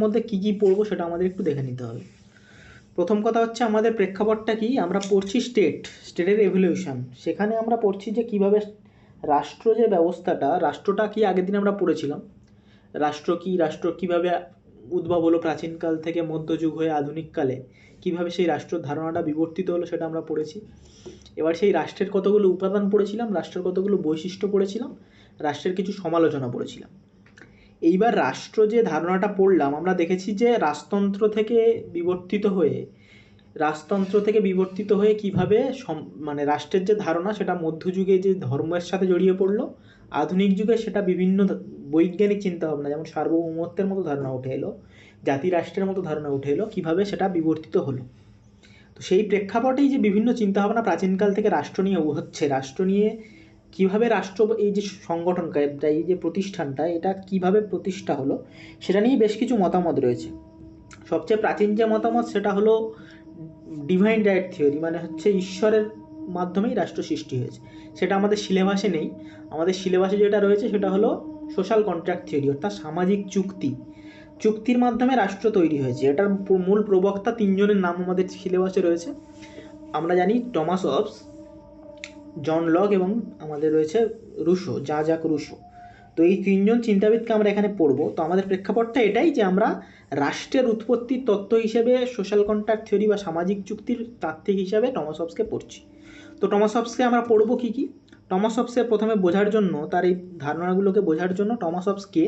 মধ্যে কী কী পড়বো সেটা আমাদের একটু দেখে নিতে হবে। প্রথম কথা হচ্ছে আমাদের প্রেক্ষাপটটা কি, আমরা পড়ছি স্টেটের এভলিউশন। সেখানে আমরা পড়ছি যে কীভাবে রাষ্ট্র যে ব্যবস্থাটা, রাষ্ট্রটা কি আগের দিন আমরা পড়েছিলাম, রাষ্ট্র কীভাবে উদ্ভব হলো প্রাচীনকাল থেকে মধ্যযুগ হয়ে আধুনিককালে, কীভাবে সেই রাষ্ট্র ধারণাটা বিবর্তিত হলো সেটা আমরা পড়েছি। এবার সেই রাষ্ট্রের কতগুলো উপাদান পড়েছিলাম, রাষ্ট্রের কতগুলো বৈশিষ্ট্য পড়েছিলাম, রাষ্ট্রের কিছু সমালোচনা পড়েছিলাম। এইবার রাষ্ট্র যে ধারণাটা পড়লাম, আমরা দেখেছি যে রাজতন্ত্র থেকে বিবর্তিত হয়ে কীভাবে মানে রাষ্ট্রের যে ধারণা সেটা মধ্যযুগে যে ধর্মের সাথে জড়িয়ে পড়লো, আধুনিক যুগে সেটা বিভিন্ন বৈজ্ঞানিক চিন্তাভাবনা যেমন সার্বভৌমত্বের মতো ধারণা উঠে এলো, জাতি রাষ্ট্রের মতো ধারণা উঠে এলো, কীভাবে সেটা বিবর্তিত হলো। তো সেই প্রেক্ষাপটেই যে বিভিন্ন চিন্তাভাবনা প্রাচীনকাল থেকে রাষ্ট্র নিয়ে হচ্ছে, রাষ্ট্র নিয়ে কীভাবে রাষ্ট্র, এই যে সংগঠনটা, এই যে প্রতিষ্ঠানটা, এটা কিভাবে প্রতিষ্ঠা হলো সেটা নিয়ে বেশ কিছু মতামত রয়েছে। সবচেয়ে প্রাচীন যে মতামত সেটা হলো ডিভাইন রাইট থিওরি, মানে হচ্ছে ঈশ্বরের মাধ্যমেই রাষ্ট্র সৃষ্টি হয়েছে। সেটা আমাদের সিলেবাসে নেই। আমাদের সিলেবাসে যেটা রয়েছে সেটা হলো সোশ্যাল কন্ট্রাক্ট থিওরি, অর্থাৎ সামাজিক চুক্তির মাধ্যমে রাষ্ট্র তৈরি হয়েছে। এটার মূল প্রবক্তা তিনজনের নাম আমাদের সিলেবাসে রয়েছে। আমরা জানি টমাস হবস, জন লক এবং আমাদের রয়েছে জ্যাক রুসো। তো এই তিনজন চিন্তাবিদকে আমরা এখানে পড়বো। তো আমাদের প্রেক্ষাপটটা এটাই যে আমরা রাষ্ট্রের উৎপত্তির তত্ত্ব হিসেবে সোশ্যাল কন্ট্রাক্ট থিওরি বা সামাজিক চুক্তির তাত্ত্বিক হিসাবে টমাস হবসকে পড়ছি। তো টমাস হবসকে আমরা পড়বো কী কী। টমাস হবসকে প্রথমে বোঝার জন্য, তার এই ধারণাগুলোকে বোঝার জন্য টমাস হবসকে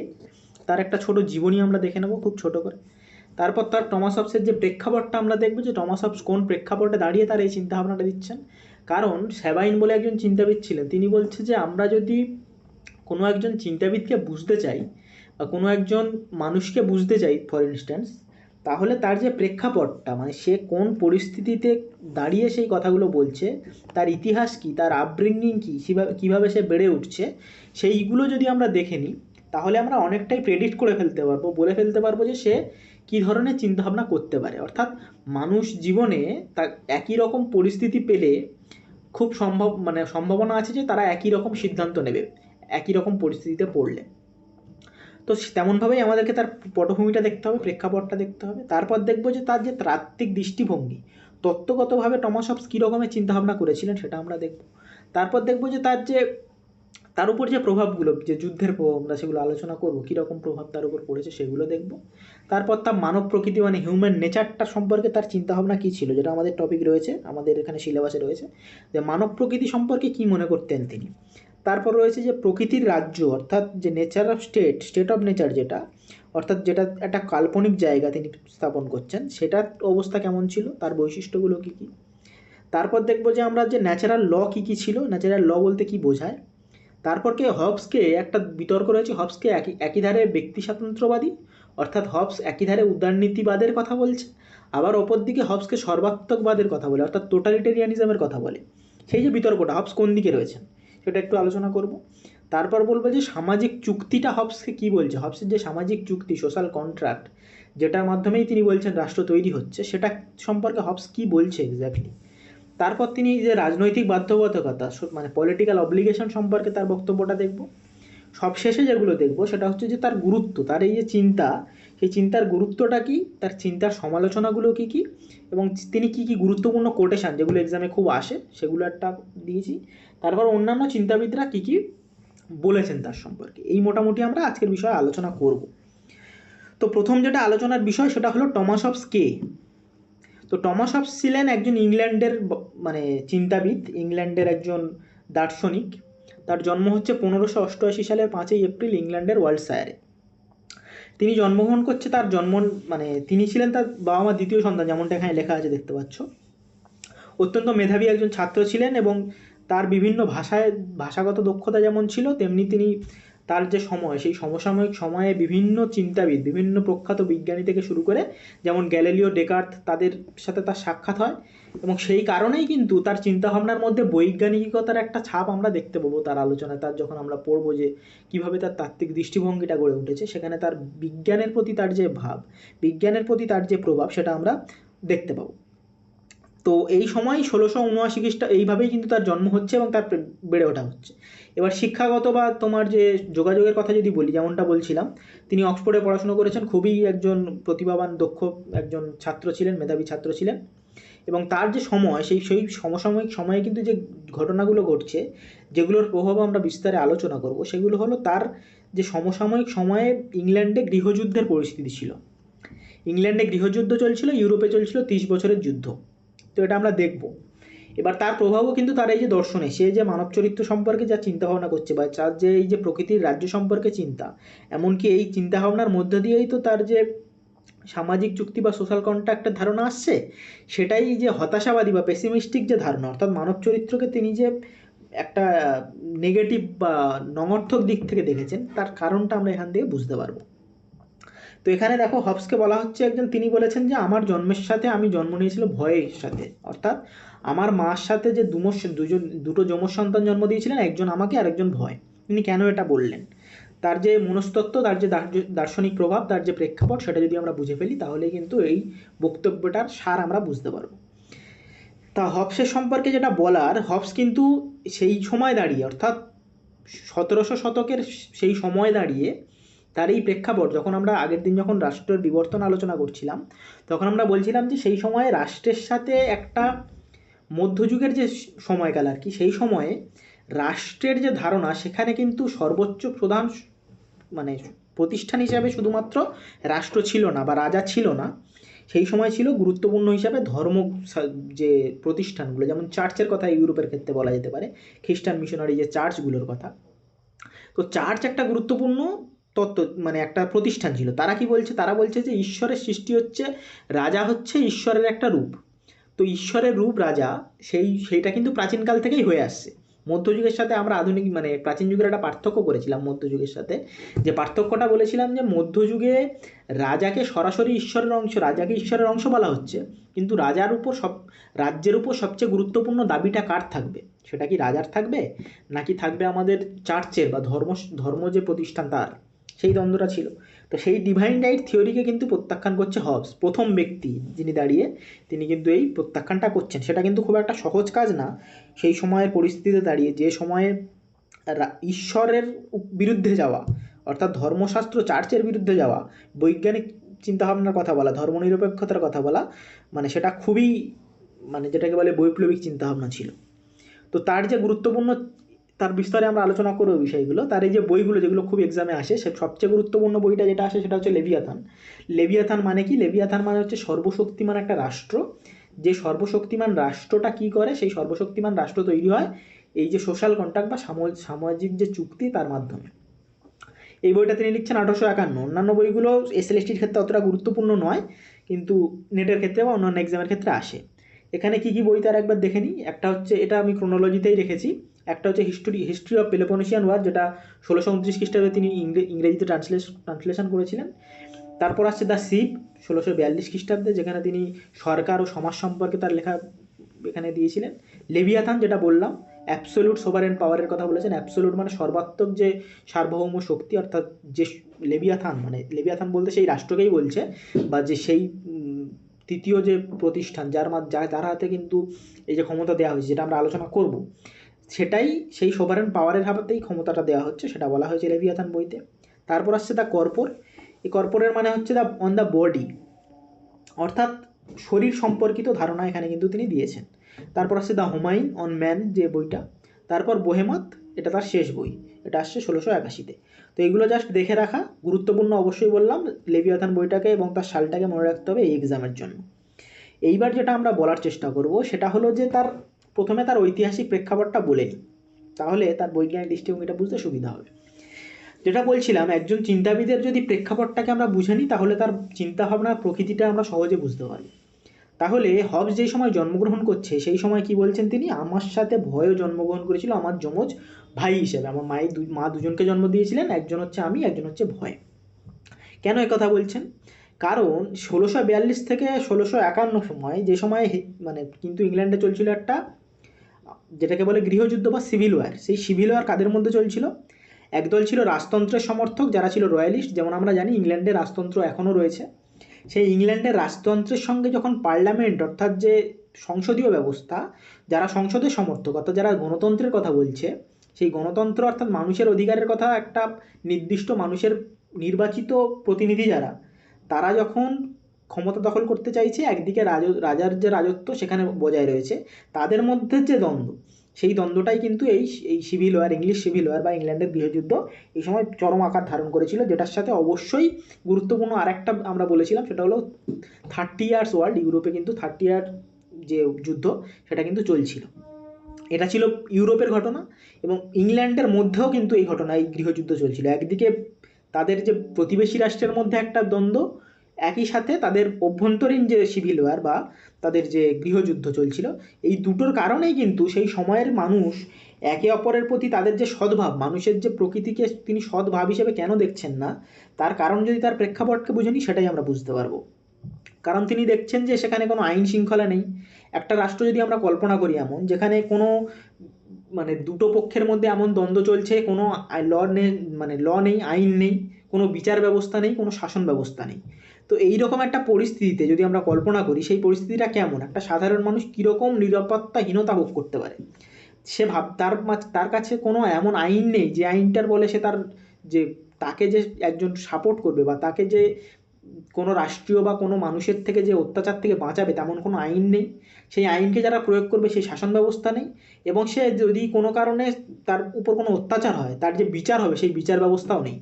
তার একটা ছোট জীবনী আমরা দেখে নেব খুব ছোট করে। তারপর তার টমাস হবসের যে প্রেক্ষাপটটা আমরা দেখব, যে টমাস হবস কোন প্রেক্ষাপটে দাঁড়িয়ে তার এই চিন্তাভাবনাটা দিচ্ছেন। কারণ স্যাবাইন বলে একজন চিন্তাবিদ ছিলেন, তিনি বলছে যে আমরা যদি কোনো একজন চিন্তাবিদকে বুঝতে চাই বা কোনো একজন মানুষকে বুঝতে চাই ফর ইনস্ট্যান্স, তাহলে তার যে প্রেক্ষাপটটা, মানে সে কোন পরিস্থিতিতে দাঁড়িয়ে সেই কথাগুলো বলছে, তার ইতিহাস কী, তার আপব্রিঙ্গিং কী, কীভাবে সে বেড়ে উঠছে, সেইগুলো যদি আমরা দেখে নিই তাহলে আমরা অনেকটাই প্রেডিক্ট করে ফেলতে পারবো, বলে ফেলতে পারবো যে সে কী ধরনের চিন্তাভাবনা করতে পারে। অর্থাৎ মানুষ জীবনে তার একই রকম পরিস্থিতি পেলে খুব সম্ভাবনা আছে যে তারা একই রকম সিদ্ধান্ত নেবে একই রকম পরিস্থিতিতে পড়লে। তো তেমনভাবেই আমাদেরকে তার পটভূমিটা দেখতে হবে, প্রেক্ষাপটটা দেখতে হবে। তারপর দেখবো যে তার যে তাত্ত্বিক দৃষ্টিভঙ্গি, তত্ত্বগতভাবে টমাস হবস কী রকমের চিন্তাভাবনা করেছিলেন সেটা আমরা দেখব। তারপর দেখবো যে তার উপর যে প্রভাবগুলো, যে যুদ্ধের প্রভাব, আমরা সেগুলো আলোচনা করবো, কীরকম প্রভাব তার উপর পড়েছে সেগুলো দেখব। তারপর তার মানব প্রকৃতি মানে হিউম্যান নেচারটা সম্পর্কে তার চিন্তাভাবনা কী ছিল, যেটা আমাদের টপিক রয়েছে, আমাদের এখানে সিলেবাসে রয়েছে, যে মানব প্রকৃতি সম্পর্কে কী মনে করতেন তিনি। তারপর রয়েছে যে প্রকৃতির রাজ্য, অর্থাৎ যে nature of state of nature, যেটা অর্থাৎ যেটা একটা কাল্পনিক জায়গা তিনি স্থাপন করছেন, সেটার অবস্থা কেমন ছিল, তার বৈশিষ্ট্যগুলো কী কী। তারপর দেখব যে আমরা যে ন্যাচারাল ল কী কী ছিল, ন্যাচারাল ল বলতে কী বোঝায়। তারপরকে হবসকে একটা বিতর্ক রয়েছে, হবসকে একই ধারে ব্যক্তি স্বাতন্ত্র্যবাদী, অর্থাৎ হবস একই ধারে উদারনীতিবাদের কথা বলছে, আবার অপর দিকে হবসকে সর্বাত্মকবাদের কথা বলে, অর্থাৎ টোটালিটেরিয়ানিজমের কথা বলে। সেই যে বিতর্কটা, হবস কোন দিকে রয়েছেন সেটা একটু আলোচনা করব। তারপর বলবো যে সামাজিক চুক্তিটা হবসকে কী বলছে, হবসের যে সামাজিক চুক্তি, সোশ্যাল কন্ট্রাক্ট, যেটার মাধ্যমেই তিনি বলছেন রাষ্ট্র তৈরি হচ্ছে, সেটা সম্পর্কে হবস কী বলছে এক্স্যাক্টলি। তারপর তিনি যে রাজনৈতিক বাধ্যবাধকতা, মানে পলিটিক্যাল অব্লিগেশন সম্পর্কে তার বক্তব্যটা দেখব। সবশেষে যেগুলো দেখব সেটা হচ্ছে যে তার গুরুত্ব, তার এই যে চিন্তা, সেই চিন্তার গুরুত্বটা কী, তার চিন্তার সমালোচনাগুলো কী কী, এবং তিনি কী কী গুরুত্বপূর্ণ কোটেশান যেগুলো এক্সামে খুব আসে সেগুলো একটা দিয়েছি। তারপর অন্যান্য চিন্তাবিদরা কী কী বলেছেন তার সম্পর্কে। এই মোটামুটি আমরা আজকের বিষয়ে আলোচনা করব। তো প্রথম যেটা আলোচনার বিষয় সেটা হলো টমাস হবস কে। তো টমাস হবস ছিলেন একজন ইংল্যান্ডের মানে চিন্তাবিদ, ইংল্যান্ডের একজন দার্শনিক। তার জন্ম হচ্ছে 1588 সালের 5ই এপ্রিল ইংল্যান্ডের ওয়ার্ল্ডশায়ারে। তিনি জন্মগ্রহণ করছে, তিনি ছিলেন তার বাবা মার দ্বিতীয় সন্তান, যেমনটা এখানে লেখা আছে দেখতে পাচ্ছ। অত্যন্ত মেধাবী একজন ছাত্র ছিলেন এবং তার বিভিন্ন ভাষাগত দক্ষতা যেমন ছিল, তেমনি তিনি তার যে সময়, সেই সমসাময়িক সময়ে বিভিন্ন চিন্তাবিদ, বিভিন্ন প্রখ্যাত বিজ্ঞানী থেকে শুরু করে যেমন গ্যালিলিও, ডেকার্ত, তাদের সাথে তার সাক্ষাৎ হয় এবং সেই কারণেই কিন্তু তার চিন্তাভাবনার মধ্যে বৈজ্ঞানিকতার একটা ছাপ আমরা দেখতে পাবো তার আলোচনায়। তার যখন আমরা পড়বো যে কীভাবে তার তাত্ত্বিক দৃষ্টিভঙ্গিটা গড়ে উঠেছে, সেখানে তার বিজ্ঞানের প্রতি তার যে ভাব, বিজ্ঞানের প্রতি তার যে প্রভাব, সেটা আমরা দেখতে পাবো। তো এই সময় 1679 খ্রিস্টা এইভাবেই কিন্তু তার জন্ম হচ্ছে এবং তার বেড়ে ওঠা হচ্ছে। এবার শিক্ষাগত বা তোমার যে যোগাযোগের কথা যদি বলি, যেমনটা বলছিলাম, তিনি অক্সফোর্ডে পড়াশুনো করেছেন, খুবই একজন প্রতিভাবান দক্ষ একজন ছাত্র ছিলেন, মেধাবী ছাত্র ছিলেন। এবং তার যে সময়, সেই সমসাময়িক সময়ে কিন্তু যে ঘটনাগুলো ঘটছে, যেগুলোর প্রভাব আমরা বিস্তারে আলোচনা করব, সেগুলো হলো তার যে সমসাময়িক সময়ে ইংল্যান্ডে গৃহযুদ্ধের পরিস্থিতি ছিল। ইংল্যান্ডে গৃহযুদ্ধ চলছিল, ইউরোপে চলছিল 30 বছরের যুদ্ধ। তো এটা আমরা দেখব। এবার তার প্রভাবও কিন্তু তার এই যে দর্শনে, সে যে মানব চরিত্র সম্পর্কে যা চিন্তাভাবনা করছে, বা তার যে এই যে প্রকৃতির রাজ্য সম্পর্কে চিন্তা, এমনকি এই চিন্তাভাবনার মধ্য দিয়েই তো তার যে সামাজিক যুক্তি বা সোশ্যাল কন্ট্রাক্টের ধারণা আসছে, সেটাই যে হতাশাবাদী বা পেসিমিস্টিক যে ধারণা, অর্থাৎ মানব চরিত্রকে তিনি যে একটা নেগেটিভ বা নঙর্থক দিক থেকে দেখেছেন, তার কারণটা আমরা এখান থেকে বুঝতে পারবো। তো এখানে দেখো, হবসকে বলা হচ্ছে একজন, তিনি বলেছেন যে আমার জন্মের সাথে আমি জন্ম নিয়েছিল ভয়ের সাথে, অর্থাৎ আমার মার সাথে যে দুটো যমজ সন্তান জন্ম দিয়েছিলেন, একজন আমাকে আর একজন ভয়। তিনি কেন এটা বললেন, তার যে মনস্তত্ত্ব, তার যে দার্শনিক প্রভাব, তার যে প্রেক্ষাপট, সেটা যদি আমরা বুঝে ফেলি, তাহলে কিন্তু এই বক্তব্যটার সার আমরা বুঝতে পারবো। তা হবসের সম্পর্কে যেটা বলার, হবস কিন্তু সেই সময় দাঁড়িয়ে, অর্থাৎ 1700 শতকের সেই সময় দাঁড়িয়ে, তার এই প্রেক্ষাপট, যখন আমরা আগের দিন যখন রাষ্ট্রের বিবর্তন আলোচনা করছিলাম, তখন আমরা বলছিলাম যে সেই সময়ে রাষ্ট্রের সাথে একটা মধ্যযুগের যে সময়কাল আর কি, সেই সময়ে রাষ্ট্রের যে ধারণা, সেখানে কিন্তু সর্বোচ্চ প্রধান মানে প্রতিষ্ঠান হিসাবে শুধুমাত্র রাষ্ট্র ছিল না বা রাজা ছিল না, সেই সময় ছিল গুরুত্বপূর্ণ হিসাবে ধর্ম যে প্রতিষ্ঠানগুলো, যেমন চার্চের কথা ইউরোপের ক্ষেত্রে বলা যেতে পারে, খ্রিস্টান মিশনারি যে চার্চগুলোর কথা। তো চার্চ একটা গুরুত্বপূর্ণ তত্ত্ব, মানে একটা প্রতিষ্ঠান ছিল। তারা কি বলছে, তারা বলছে যে ঈশ্বরের সৃষ্টি হচ্ছে, রাজা হচ্ছে ঈশ্বরের একটা রূপ। তো ঈশ্বরের রূপ রাজা, সেইটা কিন্তু প্রাচীনকাল থেকেই হয়ে আসছে। মধ্যযুগের সাথে আমরা আধুনিক মানে প্রাচীন যুগের একটা পার্থক্য করেছিলাম মধ্যযুগের সাথে, যে পার্থক্যটা বলেছিলাম যে মধ্যযুগে রাজাকে সরাসরি ঈশ্বরের অংশ বলা হচ্ছে, কিন্তু রাজ্যের উপর সবচেয়ে গুরুত্বপূর্ণ দাবিটা কার থাকবে, সেটা কি রাজার থাকবে, নাকি থাকবে আমাদের চার্চের বা ধর্ম যে প্রতিষ্ঠান তার, সেই দ্বন্দ্বটা ছিল। তো সেই ডিভাইন রাইট থিওরিকে কিন্তু প্রত্যাখ্যান করছে হবস, প্রথম ব্যক্তি যিনি দাঁড়িয়ে তিনি কিন্তু এই প্রত্যাখ্যানটা করছেন। সেটা কিন্তু খুব একটা সহজ কাজ না সেই সময়ের পরিস্থিতিতে দাঁড়িয়ে, যে সময়ে ঈশ্বরের বিরুদ্ধে যাওয়া, অর্থাৎ ধর্মশাস্ত্র চার্চের বিরুদ্ধে যাওয়া, বৈজ্ঞানিক চিন্তাভাবনার কথা বলা, ধর্মনিরপেক্ষতার কথা বলা, মানে সেটা খুবই, মানে যেটাকে বলে বৈপ্লবিক চিন্তাভাবনা ছিল। তো তার যে গুরুত্বপূর্ণ, তার বিস্তারে আমরা আলোচনা করব বিষয়গুলো। তার এই যে বইগুলো যেগুলো খুব এক্সামে আসে, সে সবচেয়ে গুরুত্বপূর্ণ বইটা যেটা আসে সেটা হচ্ছে লেভিয়াথান। লেভিয়াথান মানে কি? লেভিয়াথান মানে হচ্ছে সর্বশক্তিমান একটা রাষ্ট্র। যে সর্বশক্তিমান রাষ্ট্রটা কি করে, সেই সর্বশক্তিমান রাষ্ট্র তৈরি হয় এই যে সোশ্যাল কন্ট্রাক্ট বা সামাজিক যে চুক্তি, তার মাধ্যমে। এই বইটা তিনি লিখছেন 1851। অন্যান্য বইগুলো এসএলএসটির ক্ষেত্রে অতটা গুরুত্বপূর্ণ নয়, কিন্তু নেটের ক্ষেত্রে বা অন্যান্য এক্সামের ক্ষেত্রে আসে। এখানে কি কি বই তার একবার দেখে নিই। একটা হচ্ছে, এটা আমি ক্রোনোলজিতেই রেখেছি, একটা হচ্ছে হিস্ট্রি অফ পেলোপনেশিয়ান ওয়ার, যেটা 1629 খ্রিস্টাব্দে তিনি ইংরেজিতে ট্রান্সলেশন করেছিলেন। তারপর আসছে দ্য শিপ 1642 খ্রিস্টাব্দে, যেখানে তিনি সরকার ও সমাজ সম্পর্কে তার লেখা এখানে দিয়েছিলেন। লেভিয়াথান যেটা বললাম, অ্যাবসোলিউট সোভারেন পাওয়ারের কথা বলেছেন। অ্যাবসোলিউট মানে সর্বাত্মক যে সার্বভৌম শক্তি, অর্থাৎ যে লেভিয়াথান বলতে সেই রাষ্ট্রকেই বলছে, বা যে সেই তৃতীয় যে প্রতিষ্ঠান যার হাতে কিন্তু এই যে ক্ষমতা দেওয়া হয়েছে, যেটা আমরা আলোচনা করব, সেটাই সেই সোভারেন পাওয়ারের হাতেই ক্ষমতাটা দেওয়া হচ্ছে, সেটা বলা হয়েছে লেভিয়াথান বইতে। তারপর আসছে দ্য কর্পোর। এই কর্পোরের মানে হচ্ছে অন দ্য বডি, অর্থাৎ শরীর সম্পর্কিত ধারণা এখানে কিন্তু তিনি দিয়েছেন। তারপর আসছে দ্য হোমাইন অন ম্যান যে বইটা। তারপর বোহেমাত, এটা তার শেষ বই, এটা আসছে 1681-তে। তো এইগুলো জাস্ট দেখে রাখা গুরুত্বপূর্ণ, অবশ্যই বললাম লেভিয়াথান বইটাকে এবং তার সালটাকে মনে রাখতে হবে এই এক্সামের জন্য। এইবার যেটা আমরা বলার চেষ্টা করব সেটা হলো যে প্রথমে তার ঐতিহাসিক প্রেক্ষাপটটা বলে নিই, তাহলে তার বৈজ্ঞানিক দৃষ্টিভঙ্গিটা বুঝতে সুবিধা হবে। যেটা বলছিলাম, একজন চিন্তাবিদের যদি প্রেক্ষাপটটাকে আমরা বুঝে নিই, তাহলে তার চিন্তাভাবনার প্রকৃতিটা আমরা সহজে বুঝতে পারি। তাহলে হবস যেই সময় জন্মগ্রহণ করছে, সেই সময় কি বলছেন তিনি, আমার সাথে ভয়ও জন্মগ্রহণ করেছিল আমার যমজ ভাই হিসেবে। আমার মা দুজনকে জন্ম দিয়েছিলেন, একজন হচ্ছে আমি, একজন হচ্ছে ভয়। কেন কথা বলছেন? কারণ 1642 থেকে 1651 সময়, যে সময় মানে কিন্তু ইংল্যান্ডে চলছিল একটা, যেটাকে বলে গৃহযুদ্ধ বা সিভিল ওয়ার। সেই সিভিল ওয়ার কাদের মধ্যে চলছিল? একদল ছিল রাজতন্ত্রের সমর্থক, যারা ছিল রয়্যালিস্ট, যেমন আমরা জানি ইংল্যান্ডে রাজতন্ত্র এখনও রয়েছে। সেই ইংল্যান্ডের রাজতন্ত্রের সঙ্গে যখন পার্লামেন্ট, অর্থাৎ যে সংসদীয় ব্যবস্থা, যারা সংসদের সমর্থক অর্থাৎ যারা গণতন্ত্রের কথা বলছে, সেই গণতন্ত্র অর্থাৎ মানুষের অধিকারের কথা, একটা নির্দিষ্ট মানুষের নির্বাচিত প্রতিনিধি যারা, তারা যখন ক্ষমতা দখল করতে চাইছে, একদিকে রাজার যে রাজত্ব সেখানে বজায় রয়েছে, তাদের মধ্যে যে দ্বন্দ্ব, সেই দ্বন্দ্বটাই কিন্তু এই এই civil war, English civil war বা ইংল্যান্ডের গৃহযুদ্ধ এই সময় চরম আকার ধারণ করেছিল, যেটার সাথে অবশ্যই গুরুত্বপূর্ণ আরেকটা আমরা বলেছিলাম, সেটা হলো 30 ইয়ার্স ওয়ার্ল্ড, ইউরোপে কিন্তু 30 ইয়ার যে যুদ্ধ সেটা কিন্তু চলছিল। এটা ছিল ইউরোপের ঘটনা, এবং ইংল্যান্ডের মধ্যেও কিন্তু এই ঘটনা, এই গৃহযুদ্ধ চলছিল। একদিকে তাদের যে প্রতিবেশী রাষ্ট্রের মধ্যে একটা দ্বন্দ্ব, একই সাথে তাদের অভ্যন্তরীণ যে সিভিল ওয়ার বা তাদের যে গৃহযুদ্ধ চলছিল। এই দুটোর কারণেই কিন্তু সেই সময়ের মানুষ একে অপরের প্রতি তাদের যে সদ্ভাব, মানুষের যে প্রকৃতিকে তিনি সদ্ভাব হিসেবে কেন দেখছেন না, তার কারণ যদি তার প্রেক্ষাপটকে বুঝে নিই, সেটাই আমরা বুঝতে পারবো। কারণ তিনি দেখছেন যে সেখানে কোনো আইন শৃঙ্খলা নেই। একটা রাষ্ট্র যদি আমরা কল্পনা করি এমন, যেখানে কোনো মানে দুটো পক্ষের মধ্যে এমন দ্বন্দ্ব চলছে, কোনো ল নেই, মানে ল নেই, আইন নেই, কোনো বিচার ব্যবস্থা নেই, কোনো শাসন ব্যবস্থা নেই। তো এইরকম একটা পরিস্থিতিতে যদি আমরা কল্পনা করি, সেই পরিস্থিতিটা কেমন, একটা সাধারণ মানুষ কীরকম নিরাপত্তাহীনতা ভোগ করতে পারে। সে তার কাছে কোনো এমন আইন নেই যে আইনটার বলে সে তার যে তাকে যে একজন সাপোর্ট করবে বা তাকে যে কোনো রাষ্ট্রীয় বা কোনো মানুষের থেকে যে অত্যাচার থেকে বাঁচাবে, তেমন কোনো আইন নেই। সেই আইনকে যারা প্রয়োগ করবে সেই শাসন ব্যবস্থা নেই, এবং সে যদি কোনো কারণে তার উপর কোনো অত্যাচার হয়, তার যে বিচার হবে সেই বিচার ব্যবস্থাও নেই।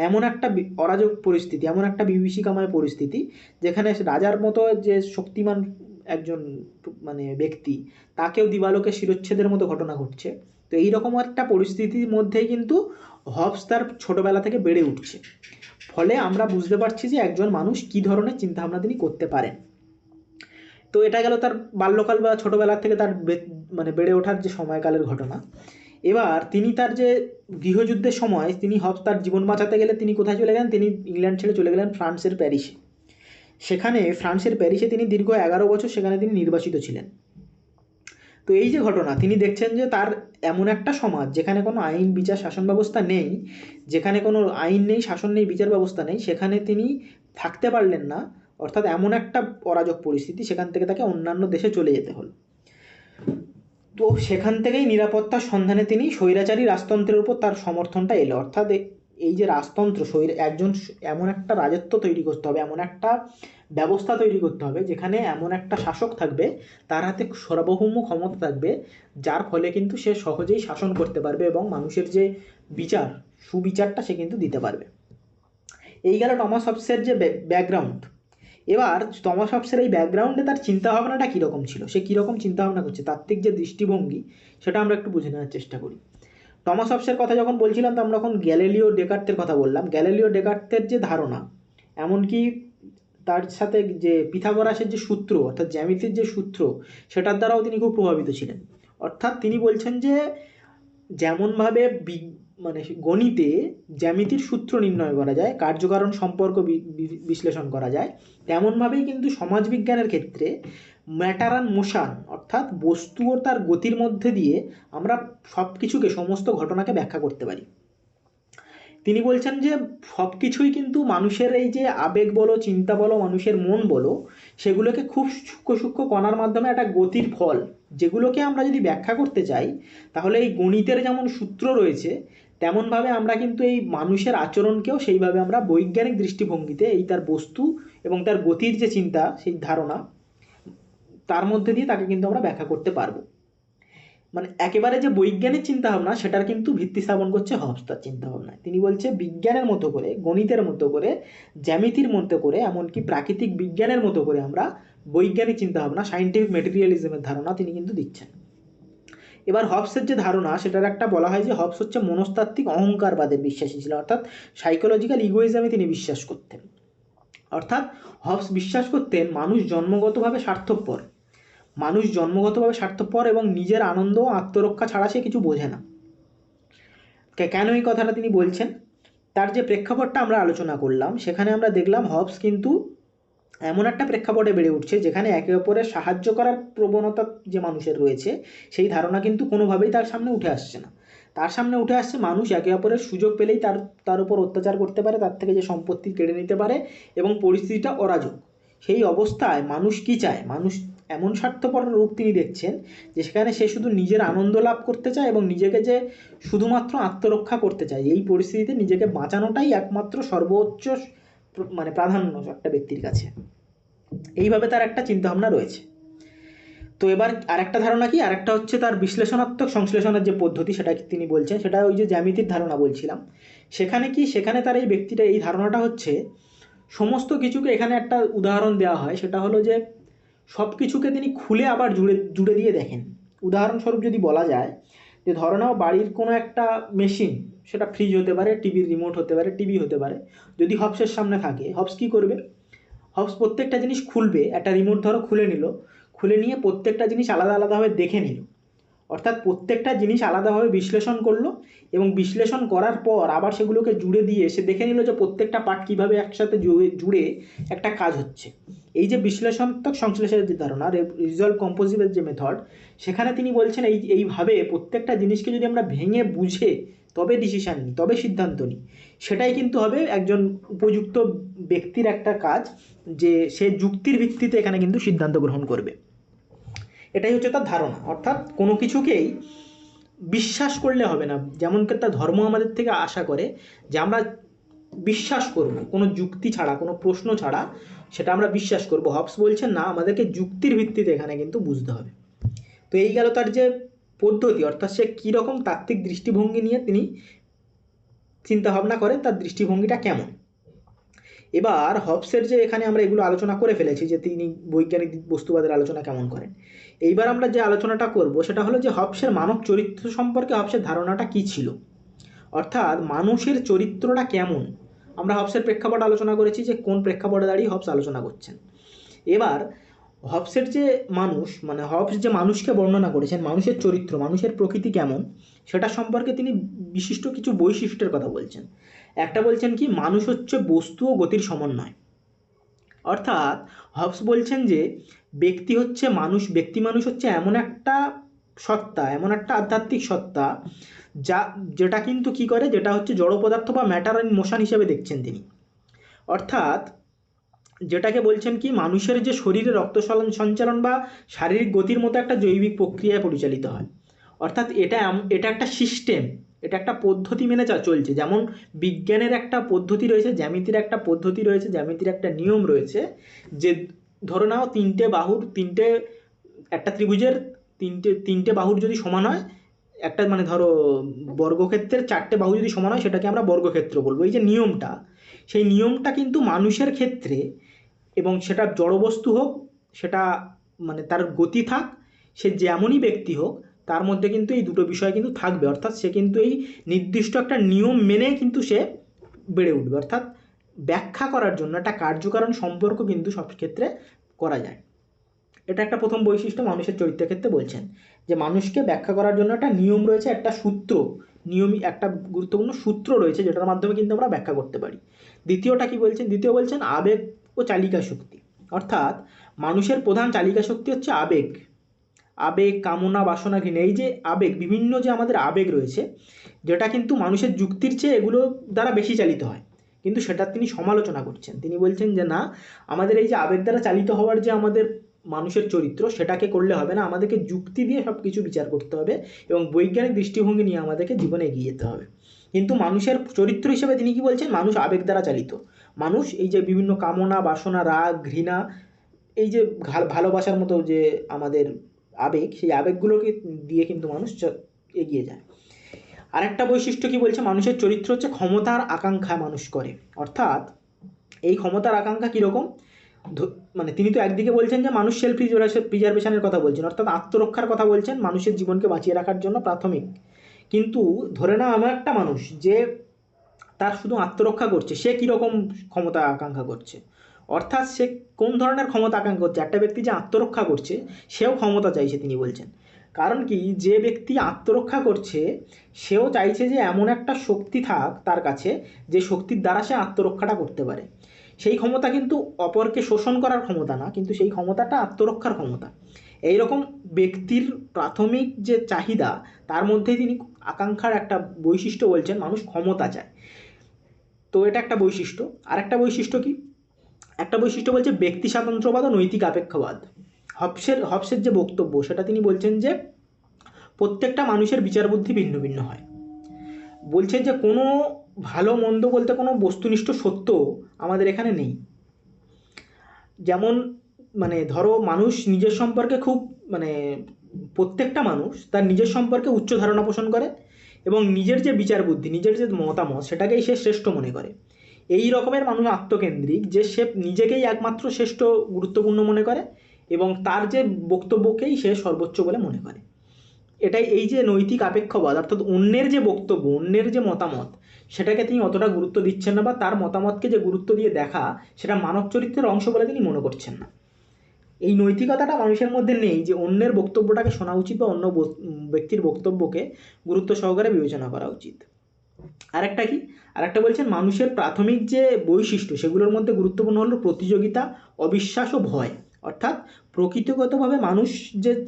এমন একটা অরাজক পরিস্থিতি, এমন একটা বিভীষিকাময় পরিস্থিতি, যেখানে রাজার মতো যে শক্তিমান একজন মানে ব্যক্তি, তাকেও দিবালোকে শিরচ্ছেদের মতো ঘটনা ঘটছে। তো এইরকম একটা পরিস্থিতির মধ্যেই কিন্তু হবস তার ছোটোবেলা থেকে বেড়ে উঠছে। ফলে আমরা বুঝতে পারছি যে একজন মানুষ কী ধরনের চিন্তাভাবনা তিনি করতে পারেন। তো এটা গেল তার বাল্যকাল বা ছোটোবেলা থেকে তার মানে বেড়ে ওঠার যে সময়কালের ঘটনা। এবার তিনি তার যে গৃহযুদ্ধের সময় তিনি হবস তার জীবন বাঁচাতে গেলে তিনি কোথায় চলে গেলেন, তিনি ইংল্যান্ড ছেড়ে চলে গেলেন ফ্রান্সের প্যারিসে। সেখানে ফ্রান্সের প্যারিসে তিনি দীর্ঘ 11 বছর সেখানে তিনি নির্বাসিত ছিলেন। তো এই যে ঘটনা, তিনি দেখছেন যে তার এমন একটা সমাজ যেখানে কোনো আইন বিচার শাসন ব্যবস্থা নেই, যেখানে কোনো আইন নেই, শাসন নেই, বিচার ব্যবস্থা নেই, সেখানে তিনি থাকতে পারলেন না। অর্থাৎ এমন একটা অরাজক পরিস্থিতি, সেখান থেকে তাকে অন্যান্য দেশে চলে যেতে হলো। তো সেখান থেকেই নিরাপত্তার সন্ধানে তিনি স্বৈরাচারী রাজতন্ত্রের উপর তার সমর্থনটা এলো। অর্থাৎ এই যে রাজতন্ত্র, একজন এমন একটা রাজত্ব তৈরি করতে হবে, এমন একটা ব্যবস্থা তৈরি করতে হবে যেখানে এমন একটা শাসক থাকবে, তার হাতে সার্বভৌম ক্ষমতা থাকবে, যার ফলে কিন্তু সে সহজেই শাসন করতে পারবে এবং মানুষের যে বিচার, সুবিচারটা সে কিন্তু দিতে পারবে। এই গেল টমাস হবসের যে ব্যাকগ্রাউন্ড। এবার টমাস হবসের এই ব্যাকগ্রাউন্ডে তার চিন্তাভাবনাটা কীরকম ছিল, সে কীরকম চিন্তাভাবনা করছে, তাত্ত্বিক যে দৃষ্টিভঙ্গি, সেটা আমরা একটু বুঝে নেওয়ার চেষ্টা করি। টমাস হবসের কথা যখন বলছিলাম, তো আমরা এখন গ্যালিলিও ডেকার্তের কথা বললাম। গ্যালিলিও ডেকার্তের যে ধারণা, এমনকি তার সাথে যে পিথাগোরাসের যে সূত্র অর্থাৎ জ্যামিতির যে সূত্র, সেটার দ্বারাও তিনি খুব প্রভাবিত ছিলেন। অর্থাৎ তিনি বলছেন যে যেমনভাবে মানে গণিতে জ্যামিতির সূত্র নির্ণয় করা যায়, কার্যকারণ সম্পর্ক বিশ্লেষণ করা যায়, তেমনভাবেই কিন্তু সমাজবিজ্ঞানের ক্ষেত্রে ম্যাটার অ্যান্ড মোশন অর্থাৎ বস্তু ও তার গতির মধ্যে দিয়ে আমরা সব কিছুকে, সমস্ত ঘটনাকে ব্যাখ্যা করতে পারি। তিনি বলছেন যে সব কিছুই কিন্তু মানুষের এই যে আবেগ বলো, চিন্তা বলো, মানুষের মন বলো, সেগুলোকে খুব সূক্ষ্ম সূক্ষ্ম কণার মাধ্যমে একটা গতির ফল, যেগুলোকে আমরা যদি ব্যাখ্যা করতে চাই, তাহলে এই গণিতের যেমন সূত্র রয়েছে, তেমনভাবে আমরা কিন্তু এই মানুষের আচরণকেও সেইভাবে আমরা বৈজ্ঞানিক দৃষ্টিভঙ্গিতে এই তার বস্তু এবং তার গতির যে চিন্তা, সেই ধারণা, তার মধ্যে দিয়ে তাকে কিন্তু আমরা ব্যাখ্যা করতে পারবো। মানে একেবারে যে বৈজ্ঞানিক চিন্তাভাবনা, সেটার কিন্তু ভিত্তি স্থাপন করছে হবস তার চিন্তাভাবনায়। তিনি বলছে বিজ্ঞানের মতো করে, গণিতের মতো করে, জ্যামিতির মতো করে, এমনকি প্রাকৃতিক বিজ্ঞানের মতো করে আমরা বৈজ্ঞানিক চিন্তাভাবনা, সায়েন্টিফিক ম্যাটেরিয়ালিজমের ধারণা তিনি কিন্তু দিচ্ছেন। এবার হবসের যে ধারণা, সেটার একটা বলা হয় যে হবস হচ্ছে মনস্তাত্ত্বিক অহংকারবাদের বিশ্বাসী ছিল, অর্থাৎ সাইকোলজিক্যাল ইগোইজমে তিনি বিশ্বাস করতেন। অর্থাৎ হবস বিশ্বাস করতেন মানুষ জন্মগতভাবে স্বার্থপর, মানুষ জন্মগতভাবে স্বার্থপর এবং নিজের আনন্দ ও আত্মরক্ষা ছাড়া সে কিছু বোঝে না। কেন এই কথাটা তিনি বলছেন, তার যে প্রেক্ষাপটটা আমরা আলোচনা করলাম, সেখানে আমরা দেখলাম হবস কিন্তু এমন একটা প্রেক্ষাপটে বেড়ে উঠছে যেখানে একে অপরের সাহায্য করার প্রবণতা যে মানুষের রয়েছে, সেই ধারণা কিন্তু কোনোভাবেই তার সামনে উঠে আসছে না। তার সামনে উঠে আসছে মানুষ একে অপরের সুযোগ পেলেই তার উপর অত্যাচার করতে পারে, তার থেকে যে সম্পত্তি কেড়ে নিতে পারে, এবং পরিস্থিতিটা অরাজক। সেই অবস্থায় মানুষ কি চায়, মানুষ এমন স্বার্থপর রূপ তিনি দেখছেন যে সেখানে সে শুধু নিজের আনন্দ লাভ করতে চায় এবং নিজেকে যে শুধুমাত্র আত্মরক্ষা করতে চায়, এই পরিস্থিতিতে নিজেকে বাঁচানোটাই একমাত্র সর্বোচ্চ মানে প্রাধান্য একটা ব্যক্তির কাছে। এইভাবে তার একটা চিন্তাভাবনা রয়েছে। তো এবার আরেকটা ধারণা কি, আরেকটা হচ্ছে তার বিশ্লেষণাত্মক সংশ্লেষণের যে পদ্ধতি, সেটা তিনি বলছেন, সেটা ওই যে জ্যামিতির ধারণা বলছিলাম। সেখানে কি, সেখানে তার এই ব্যক্তিটা এই ধারণাটা হচ্ছে সমস্ত কিছুকে, এখানে একটা উদাহরণ দেওয়া হয়, সেটা হলো যে সব কিছুকে তিনি খুলে আবার জুড়ে জুড়ে দিয়ে দেখেন। উদাহরণস্বরূপ যদি বলা যায় যে ধরো নাও বাড়ির কোনো একটা মেশিন, সেটা ফ্রিজ হতে পারে, টিভির রিমোট হতে পারে, টিভি হতে পারে, যদি হবসের সামনে থাকে, হবস কী করবে, হবস প্রত্যেকটা জিনিস খুলবে। একটা রিমোট ধরো খুলে নিল, খুলে নিয়ে প্রত্যেকটা জিনিস আলাদা আলাদাভাবে দেখে নিল, অর্থাৎ প্রত্যেকটা জিনিস আলাদাভাবে বিশ্লেষণ করলো এবং বিশ্লেষণ করার পর আবার সেগুলোকে জুড়ে দিয়ে সে দেখে নিল যে প্রত্যেকটা পার্ট কীভাবে একসাথে জুড়ে একটা কাজ হচ্ছে। এই যে বিশ্লেষণাত্মক সংশ্লেষের যে ধারণা, রিজলভ কম্পোজিটের যে মেথড, সেখানে তিনি বলছেন এইভাবে প্রত্যেকটা জিনিসকে যদি আমরা ভেঙে বুঝে তবে ডিসিশান নিই, তবে সিদ্ধান্ত নিই, সেটাই কিন্তু হবে একজন উপযুক্ত ব্যক্তির একটা কাজ, যে সে যুক্তির ভিত্তিতে এখানে কিন্তু সিদ্ধান্ত গ্রহণ করবে। এটাই হচ্ছে তার ধারণা। অর্থাৎ কোনো কিছুকেই বিশ্বাস করলে হবে না, যেমন তার ধর্ম আমাদের থেকে আশা করে যে আমরা বিশ্বাস করব কোনো যুক্তি ছাড়া, কোনো প্রশ্ন ছাড়া, সেটা আমরা বিশ্বাস করব। হবস বলছেন না, আমাদেরকে যুক্তির ভিত্তিতে এখানে কিন্তু বুঝতে হবে। তো এই গেল তার যে পদ্ধতি, অর্থাৎ সে কীরকম তাত্ত্বিক দৃষ্টিভঙ্গি নিয়ে তিনি চিন্তাভাবনা করেন, তার দৃষ্টিভঙ্গিটা কেমন। এবার হবসের যে এখানে আমরা এগুলো আলোচনা করে ফেলেছি যে তিনি বৈজ্ঞানিক বস্তুবাদের আলোচনা কেমন করেন, এইবার আমরা যে আলোচনাটা করব সেটা হলো যে হবসের মানব চরিত্র সম্পর্কে হবসের ধারণাটা কী ছিল, অর্থাৎ মানুষের চরিত্রটা কেমন। আমরা হবসের প্রেক্ষাপট আলোচনা করেছি যে কোন প্রেক্ষাপটে দাঁড়িয়ে হবস আলোচনা করছেন। এবার হবসের যে মানুষ, মানে হবস যে মানুষকে বর্ণনা করেছেন, মানুষের চরিত্র, মানুষের প্রকৃতি কেমন, সেটা সম্পর্কে তিনি বিশিষ্ট কিছু বৈশিষ্ট্যের কথা বলছেন। একটা বলছেন কি, মানুষ হচ্ছে বস্তু ও গতির সমন্বয়। অর্থাৎ হবস বলছেন যে ব্যক্তি হচ্ছে মানুষ, ব্যক্তি মানুষ হচ্ছে এমন একটা সত্তা, এমন একটা আধ্যাত্মিক সত্তা যেটা কিন্তু কি করে, যেটা হচ্ছে জড় পদার্থ বা ম্যাটার ইন মোশন হিসেবে দেখছেন তিনি। অর্থাৎ যেটাকে বলছেন কি, মানুষের যে শরীরে রক্ত সঞ্চালন বা শারীরিক গতির মতো একটা জৈবিক প্রক্রিয়ায় পরিচালিত হয়। অর্থাৎ এটা একটা সিস্টেম, এটা একটা পদ্ধতি মেনে চলছে। যেমন বিজ্ঞানের একটা পদ্ধতি রয়েছে, জ্যামিতির একটা পদ্ধতি রয়েছে, জ্যামিতির একটা নিয়ম রয়েছে, যে ধরো নাও একটা ত্রিভুজের তিনটে বাহুর যদি সমান হয়, একটা মানে ধরো বর্গক্ষেত্রের 4টে বাহু যদি সমান হয়, সেটাকে আমরা বর্গক্ষেত্র বলবো। এই যে নিয়মটা, সেই নিয়মটা কিন্তু মানুষের ক্ষেত্রে, এবং সেটা জড়বস্তু হোক, সেটা মানে তার গতি থাক, সে যেমনই ব্যক্তি হোক, তার মধ্যে কিন্তু এই দুটো বিষয় কিন্তু থাকবে। অর্থাৎ সে কিন্তু এই নির্দিষ্ট একটা নিয়ম মেনে কিন্তু সে বেড়ে উঠবে। অর্থাৎ ব্যাখ্যা করার জন্য একটা কার্যকারণ সম্পর্ক কিন্তু সব ক্ষেত্রে করা যায়। এটা একটা প্রথম বৈশিষ্ট্য মানুষের চরিত্রের ক্ষেত্রে বলছেন, যে মানুষকে ব্যাখ্যা করার জন্য একটা নিয়ম রয়েছে, একটা সূত্র, নিয়মই একটা গুরুত্বপূর্ণ সূত্র রয়েছে, যেটার মাধ্যমে কিন্তু আমরা ব্যাখ্যা করতে পারি। দ্বিতীয়টা কি বলছেন, দ্বিতীয় বলছেন আবেগ ও চালিকা শক্তি। অর্থাৎ মানুষের প্রধান চালিকা শক্তি হচ্ছে আবেগ, কামনা, বাসনা, ঘৃণা। এই যে আবেগ, বিভিন্ন যে আমাদের আবেগ রয়েছে, যেটা কিন্তু মানুষের যুক্তির চেয়ে এগুলো দ্বারা বেশি চালিত হয়, কিন্তু সেটা তিনি সমালোচনা করছেন। তিনি বলছেন যে না, আমাদের এই যে আবেগ দ্বারা চালিত হওয়ার যে আমাদের মানুষের চরিত্র, সেটাকে করলে হবে না, আমাদেরকে যুক্তি দিয়ে সব কিছু বিচার করতে হবে এবং বৈজ্ঞানিক দৃষ্টিভঙ্গি নিয়ে আমাদেরকে জীবনে এগিয়ে যেতে হবে। কিন্তু মানুষের চরিত্র হিসেবে তিনি কি বলছেন, মানুষ আবেগ দ্বারা চালিত। মানুষ এই যে বিভিন্ন কামনা, বাসনা, রাগ, ঘৃণা, এই যে ভালোবাসার মতো যে আমাদের আবেগ, সেই আবেগগুলোকে দিয়ে কিন্তু মানুষ এগিয়ে যায়। আরেকটা বৈশিষ্ট্য কি বলছে, মানুষের চরিত্র হচ্ছে ক্ষমতার আকাঙ্ক্ষা মানুষ করে। অর্থাৎ এই ক্ষমতার আকাঙ্ক্ষা কীরকম, মানে তিনি তো একদিকে বলছেন যে মানুষ সেলফ প্রিজার্ভেশনের কথা বলছেন, অর্থাৎ আত্মরক্ষার কথা বলছেন, মানুষের জীবনকে বাঁচিয়ে রাখার জন্য প্রাথমিক। কিন্তু ধরে নাও এমন একটা মানুষ যে তার শুধু আত্মরক্ষা করছে, সে কীরকম ক্ষমতা আকাঙ্ক্ষা করছে, অর্থাৎ সে কোন ধরনের ক্ষমতা আকাঙ্ক্ষা করছে। একটা ব্যক্তি যে আত্মরক্ষা করছে, সেও ক্ষমতা চাইছে, তিনি বলছেন। কারণ কি, যে ব্যক্তি আত্মরক্ষা করছে সেও চাইছে যে এমন একটা শক্তি থাক তার কাছে, যে শক্তির দ্বারা সে আত্মরক্ষাটা করতে পারে। সেই ক্ষমতা কিন্তু অপরকে শোষণ করার ক্ষমতা না, কিন্তু সেই ক্ষমতাটা আত্মরক্ষার ক্ষমতা। এইরকম ব্যক্তির প্রাথমিক যে চাহিদা, তার মধ্যেই তিনি আকাঙ্ক্ষার একটা বৈশিষ্ট্য বলছেন, মানুষ ক্ষমতা চায়। তো এটা একটা বৈশিষ্ট্য। আর একটা বৈশিষ্ট্য কি, একটা বৈশিষ্ট্য বলছে ব্যক্তি স্বাতন্ত্র্যবাদ ও নৈতিক আপেক্ষবাদ। হবসের যে বক্তব্য সেটা তিনি বলছেন যে প্রত্যেকটা মানুষের বিচার বুদ্ধি ভিন্ন ভিন্ন হয়। বলছেন যে কোনো ভালো মন্দ বলতে কোনো বস্তুনিষ্ঠ সত্য আমাদের এখানে নেই। যেমন মানে ধরো মানুষ নিজের সম্পর্কে খুব মানে প্রত্যেকটা মানুষ তার নিজের সম্পর্কে উচ্চ ধারণা পোষণ করে এবং নিজের যে বিচার বুদ্ধি, নিজের যে মতামত, সেটাকেই সে শ্রেষ্ঠ মনে করে। এই রকমের মানুষ আত্মকেন্দ্রিক, যে সে নিজেকেই একমাত্র শ্রেষ্ঠ গুরুত্বপূর্ণ মনে করে এবং তার যে বক্তব্যকেই সে সর্বোচ্চ বলে মনে করে। এটাই এই যে নৈতিক আপেক্ষবাদ, অর্থাৎ অন্যের যে বক্তব্য, অন্যের যে মতামত, সেটাকে তিনি অতটা গুরুত্ব দিচ্ছেন না, বা তার মতামতকে যে গুরুত্ব দিয়ে দেখা সেটা মানব চরিত্রের অংশ বলে তিনি মনে করছেন না। এই নৈতিকতাটা মানুষের মধ্যে নেই যে অন্যের বক্তব্যটাকে শোনা উচিত বা অন্য ব্যক্তির বক্তব্যকে গুরুত্ব সহকারে বিবেচনা করা উচিত। আরেকটা কি, আরেকটা বলছেন মানুষের প্রাথমিক যে বৈশিষ্ট্য সেগুলোর মধ্যে গুরুত্বপূর্ণ হলো প্রতিযোগিতা, অবিশ্বাস ও ভয়। অর্থাৎ প্রকৃতিগতভাবে মানুষ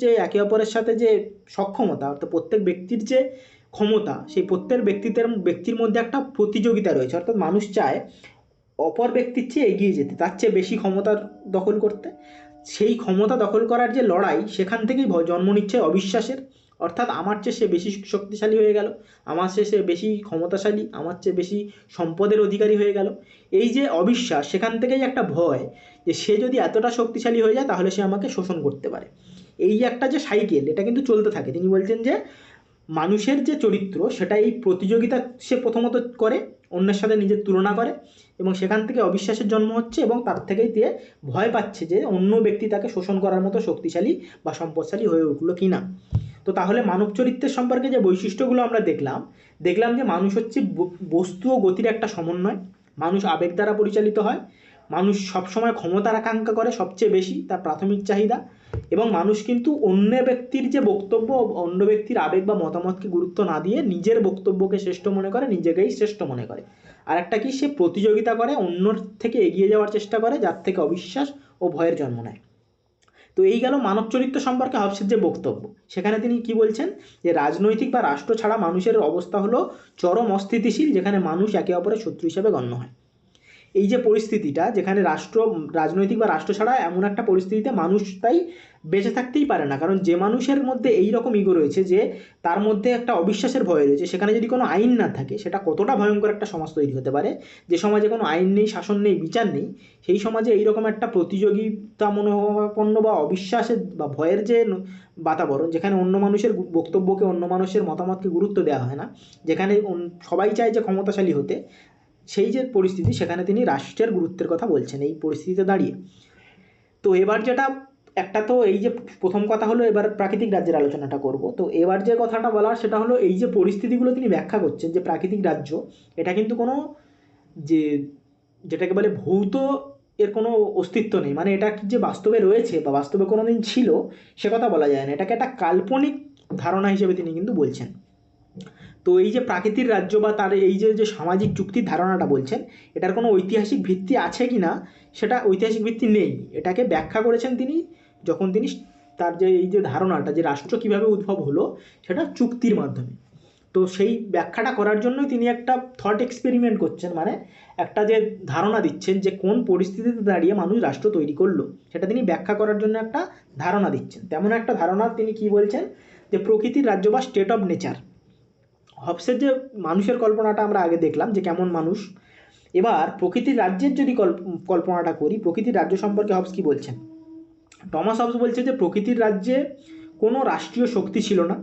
যে একে অপরের সাথে যে সক্ষমতা, অর্থাৎ প্রত্যেক ব্যক্তির যে ক্ষমতা, সেই প্রত্যেক ব্যক্তির মধ্যে একটা প্রতিযোগিতা রয়েছে। অর্থাৎ মানুষ চায় অপর ব্যক্তির চেয়ে এগিয়ে যেতে, তার চেয়ে বেশি ক্ষমতার দখল করতে। সেই ক্ষমতা দখল করার যে লড়াই, সেখান থেকেই জন্ম নিচ্ছে অবিশ্বাসের। অর্থাৎ আমার চেয়ে সে বেশি শক্তিশালী হয়ে গেল, আমার চেয়ে সে বেশি ক্ষমতাশালী, আমার চেয়ে বেশি সম্পদের অধিকারী হয়ে গেল। এই যে অবিশ্বাস, সেখান থেকেই একটা ভয় যে সে যদি এতটা শক্তিশালী হয়ে যায় তাহলে সে আমাকে শোষণ করতে পারে। এই একটা যে সাইকেল, এটা কিন্তু চলতে থাকে। তিনি বলছেন যে মানুষের যে চরিত্র সেটা এই প্রতিযোগিতা সে প্রথমত করে, অন্যের সাথে নিজের তুলনা করে, এবং সেখান থেকে অবিশ্বাসের জন্ম হচ্ছে এবং তার থেকেই দিয়ে ভয় পাচ্ছে যে অন্য ব্যক্তি তাকে শোষণ করার মতো শক্তিশালী বা সম্পদশালী হয়ে উঠলো কি না। তো তাহলে মানব চরিত্রের সম্পর্কে যে বৈশিষ্ট্যগুলো আমরা দেখলাম যে মানুষ হচ্ছে বস্তু ও গতির একটা সমন্বয়। মানুষ আবেগ দ্বারা পরিচালিত হয়, মানুষ সবসময় ক্ষমতার আকাঙ্ক্ষা করে সবচেয়ে বেশি, তার প্রাথমিক চাহিদা। এবং মানুষ কিন্তু অন্য ব্যক্তির যে বক্তব্য, অন্য ব্যক্তির আবেগ বা মতামতকে গুরুত্ব না দিয়ে নিজের বক্তব্যকে শ্রেষ্ঠ মনে করে, নিজেকেই শ্রেষ্ঠ মনে করে। আর একটা কি, সে প্রতিযোগিতা করে, অন্যর থেকে এগিয়ে যাওয়ার চেষ্টা করে, যার থেকে অবিশ্বাস ও ভয়ের জন্ম নেয়। তো এই গেল মানব চরিত্র সম্পর্কে হবসের যে বক্তব্য। সেখানে তিনি কি বলছেন যে রাজনৈতিক বা রাষ্ট্র ছাড়া মানুষের অবস্থা হলো চরম অস্থিতিশীল, যেখানে মানুষ একে অপরের শত্রু হিসেবে গণ্য হয়। এই যে পরিস্থিতিটা, যেখানে রাজনৈতিক বা রাষ্ট্র ছাড়া এমন একটা পরিস্থিতিতে মানুষ তাই বেঁচে থাকতেই পারে না। কারণ যে মানুষের মধ্যে এই রকম ইগো রয়েছে, যে তার মধ্যে একটা অবিশ্বাসের ভয় রয়েছে, সেখানে যদি কোনো আইন না থাকে, সেটা কতটা ভয়ঙ্কর একটা সমাজ তৈরি হতে পারে। যে সমাজে কোনো আইন নেই, শাসন নেই, বিচার নেই, সেই সমাজে এইরকম একটা প্রতিযোগিতা মনোভাবাপন্ন বা অবিশ্বাসের বা ভয়ের যে বাতাবরণ, যেখানে অন্য মানুষের বক্তব্যকে, অন্য মানুষের মতামতকে গুরুত্ব দেওয়া হয় না, যেখানে সবাই চায় যে ক্ষমতাশালী হতে, সেই যে পরিস্থিতি, সেখানে তিনি রাষ্ট্রের গুরুত্বের কথা বলছেন এই পরিস্থিতিতে দাঁড়িয়ে। তো এবার যেটা একটা, তো এই যে প্রথম কথা হলো, এবার প্রাকৃতিক রাজ্যের আলোচনাটা করব। তো এবার যে কথাটা বলার সেটা হলো এই যে পরিস্থিতিগুলো তিনি ব্যাখ্যা করছেন, যে প্রাকৃতিক রাজ্য এটা কিন্তু কোনো যে যেটাকে বলে ভৌত এর কোনো অস্তিত্ব নেই, মানে এটা যে বাস্তবে রয়েছে বা বাস্তবে কোনো দিন ছিল সে কথা বলা যায় না। এটাকে একটা কাল্পনিক ধারণা হিসেবে তিনি কিন্তু বলছেন। তো এই যে প্রাকৃতিক রাজ্য বা তার এই যে সামাজিক চুক্তির ধারণাটা বলছেন, এটার কোনো ঐতিহাসিক ভিত্তি আছে কি না, সেটা ঐতিহাসিক ভিত্তি নেই। এটাকে ব্যাখ্যা করেছেন তিনি যখন তিনি তার যে এই যে ধারণাটা, যে রাষ্ট্র কীভাবে উদ্ভব হলো, সেটা চুক্তির মাধ্যমে। তো সেই ব্যাখ্যাটা করার জন্যই তিনি একটা থট এক্সপেরিমেন্ট করছেন, মানে একটা যে ধারণা দিচ্ছেন যে কোন পরিস্থিতিতে দাঁড়িয়ে মানুষ রাষ্ট্র তৈরি করলো, সেটা তিনি ব্যাখ্যা করার জন্য একটা ধারণা দিচ্ছেন। তেমন একটা ধারণা তিনি কি বলছেন, যে প্রকৃতির রাজ্য বা স্টেট অফ নেচার। হবসের যে মানুষের কল্পনাটা আমরা আগে দেখলাম যে কেমন মানুষ, এবার প্রকৃতির রাজ্যের যদি কল্পনাটা করি, প্রকৃতির রাজ্য সম্পর্কে হবস কি বলছেন। টমাস হবস বলছে যে প্রকৃতির রাজ্যে কোনো রাষ্ট্রীয় শক্তি ছিল না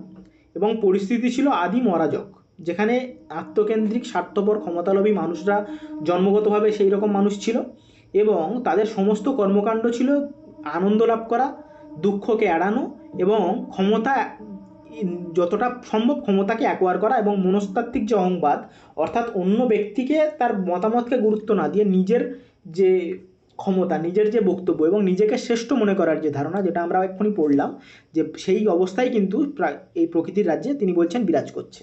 এবং পরিস্থিতি ছিল আদিম অরাজক, যেখানে আত্মকেন্দ্রিক, স্বার্থপর, ক্ষমতালোভী মানুষরা জন্মগতভাবে সেই রকম মানুষ ছিল এবং তাদের সমস্ত কর্মকাণ্ড ছিল আনন্দ লাভ করা, দুঃখকে এড়ানো এবং ক্ষমতা যতটা সম্ভব ক্ষমতাকে অ্যাকোয়ার করা, এবং মনস্তাত্ত্বিক যে অহংবাদ, অর্থাৎ অন্য ব্যক্তিকে তার মতামতকে গুরুত্ব না দিয়ে নিজের যে ক্ষমতা, নিজের যে বক্তব্য এবং নিজেকে শ্রেষ্ঠ মনে করার যে ধারণা, যেটা আমরা এক্ষুনি পড়লাম, যে সেই অবস্থায় কিন্তু এই প্রকৃতির রাজ্যে তিনি বলছেন বিরাজ করছে।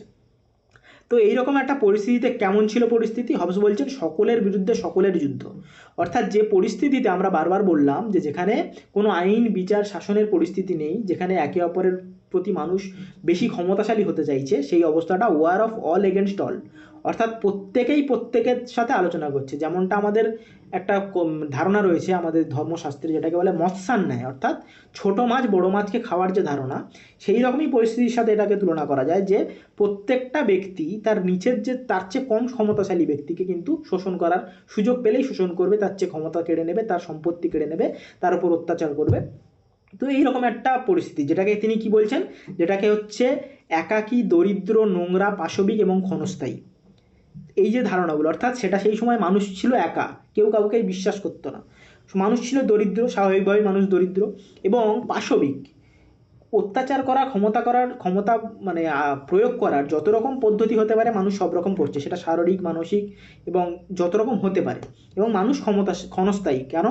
তো এইরকম একটা পরিস্থিতিতে কেমন ছিল পরিস্থিতি, হবস বলছেন সকলের বিরুদ্ধে সকলের যুদ্ধ। অর্থাৎ যে পরিস্থিতিতে আমরা বারবার বললাম যে যেখানে কোনো আইন, বিচার, শাসনের পরিস্থিতি নেই, যেখানে একে অপরের প্রতি মানুষ বেশি ক্ষমতাশালী হতে চাইছে, সেই অবস্থাটা war of all against all, অর্থাৎ প্রত্যেকেই প্রত্যেকের সাথে আলোচনা করছে। যেমনটা আমাদের একটা ধারণা রয়েছে আমাদের ধর্মশাস্ত্রে, যেটাকে বলে মৎস্যান্যায়, অর্থাৎ ছোট মাছ বড় মাছকে খাওয়ার যে ধারণা, সেই রকমই পরিস্থিতির সাথে এটাকে তুলনা করা যায় যে প্রত্যেকটা ব্যক্তি তার নিচের যে তার চেয়ে কম ক্ষমতাশালী ব্যক্তিকে কিন্তু শোষণ করার সুযোগ পেলেই শোষণ করবে, তার চেয়ে ক্ষমতা কেড়ে নেবে, তার সম্পত্তি কেড়ে নেবে, তার উপর অত্যাচার করবে। তো এইরকম একটা পরিস্থিতি, যেটাকে তিনি কি বলছেন, যেটাকে হচ্ছে একাকী, দরিদ্র, নোংরা, পাশবিক এবং ক্ষণস্থায়ী, এই যে ধারণাগুলো, অর্থাৎ সেটা সেই সময় মানুষ ছিল একা, কেউ কাউকে বিশ্বাস করতো না, মানুষ ছিল দরিদ্র, স্বাভাবিকভাবেই মানুষ দরিদ্র, এবং পাশবিক, অত্যাচার করার ক্ষমতা মানে প্রয়োগ করার যত রকম পদ্ধতি হতে পারে মানুষ সব রকম করছে, সেটা শারীরিক, মানসিক এবং যত রকম হতে পারে। এবং মানুষ ক্ষণস্থায়ী, কেন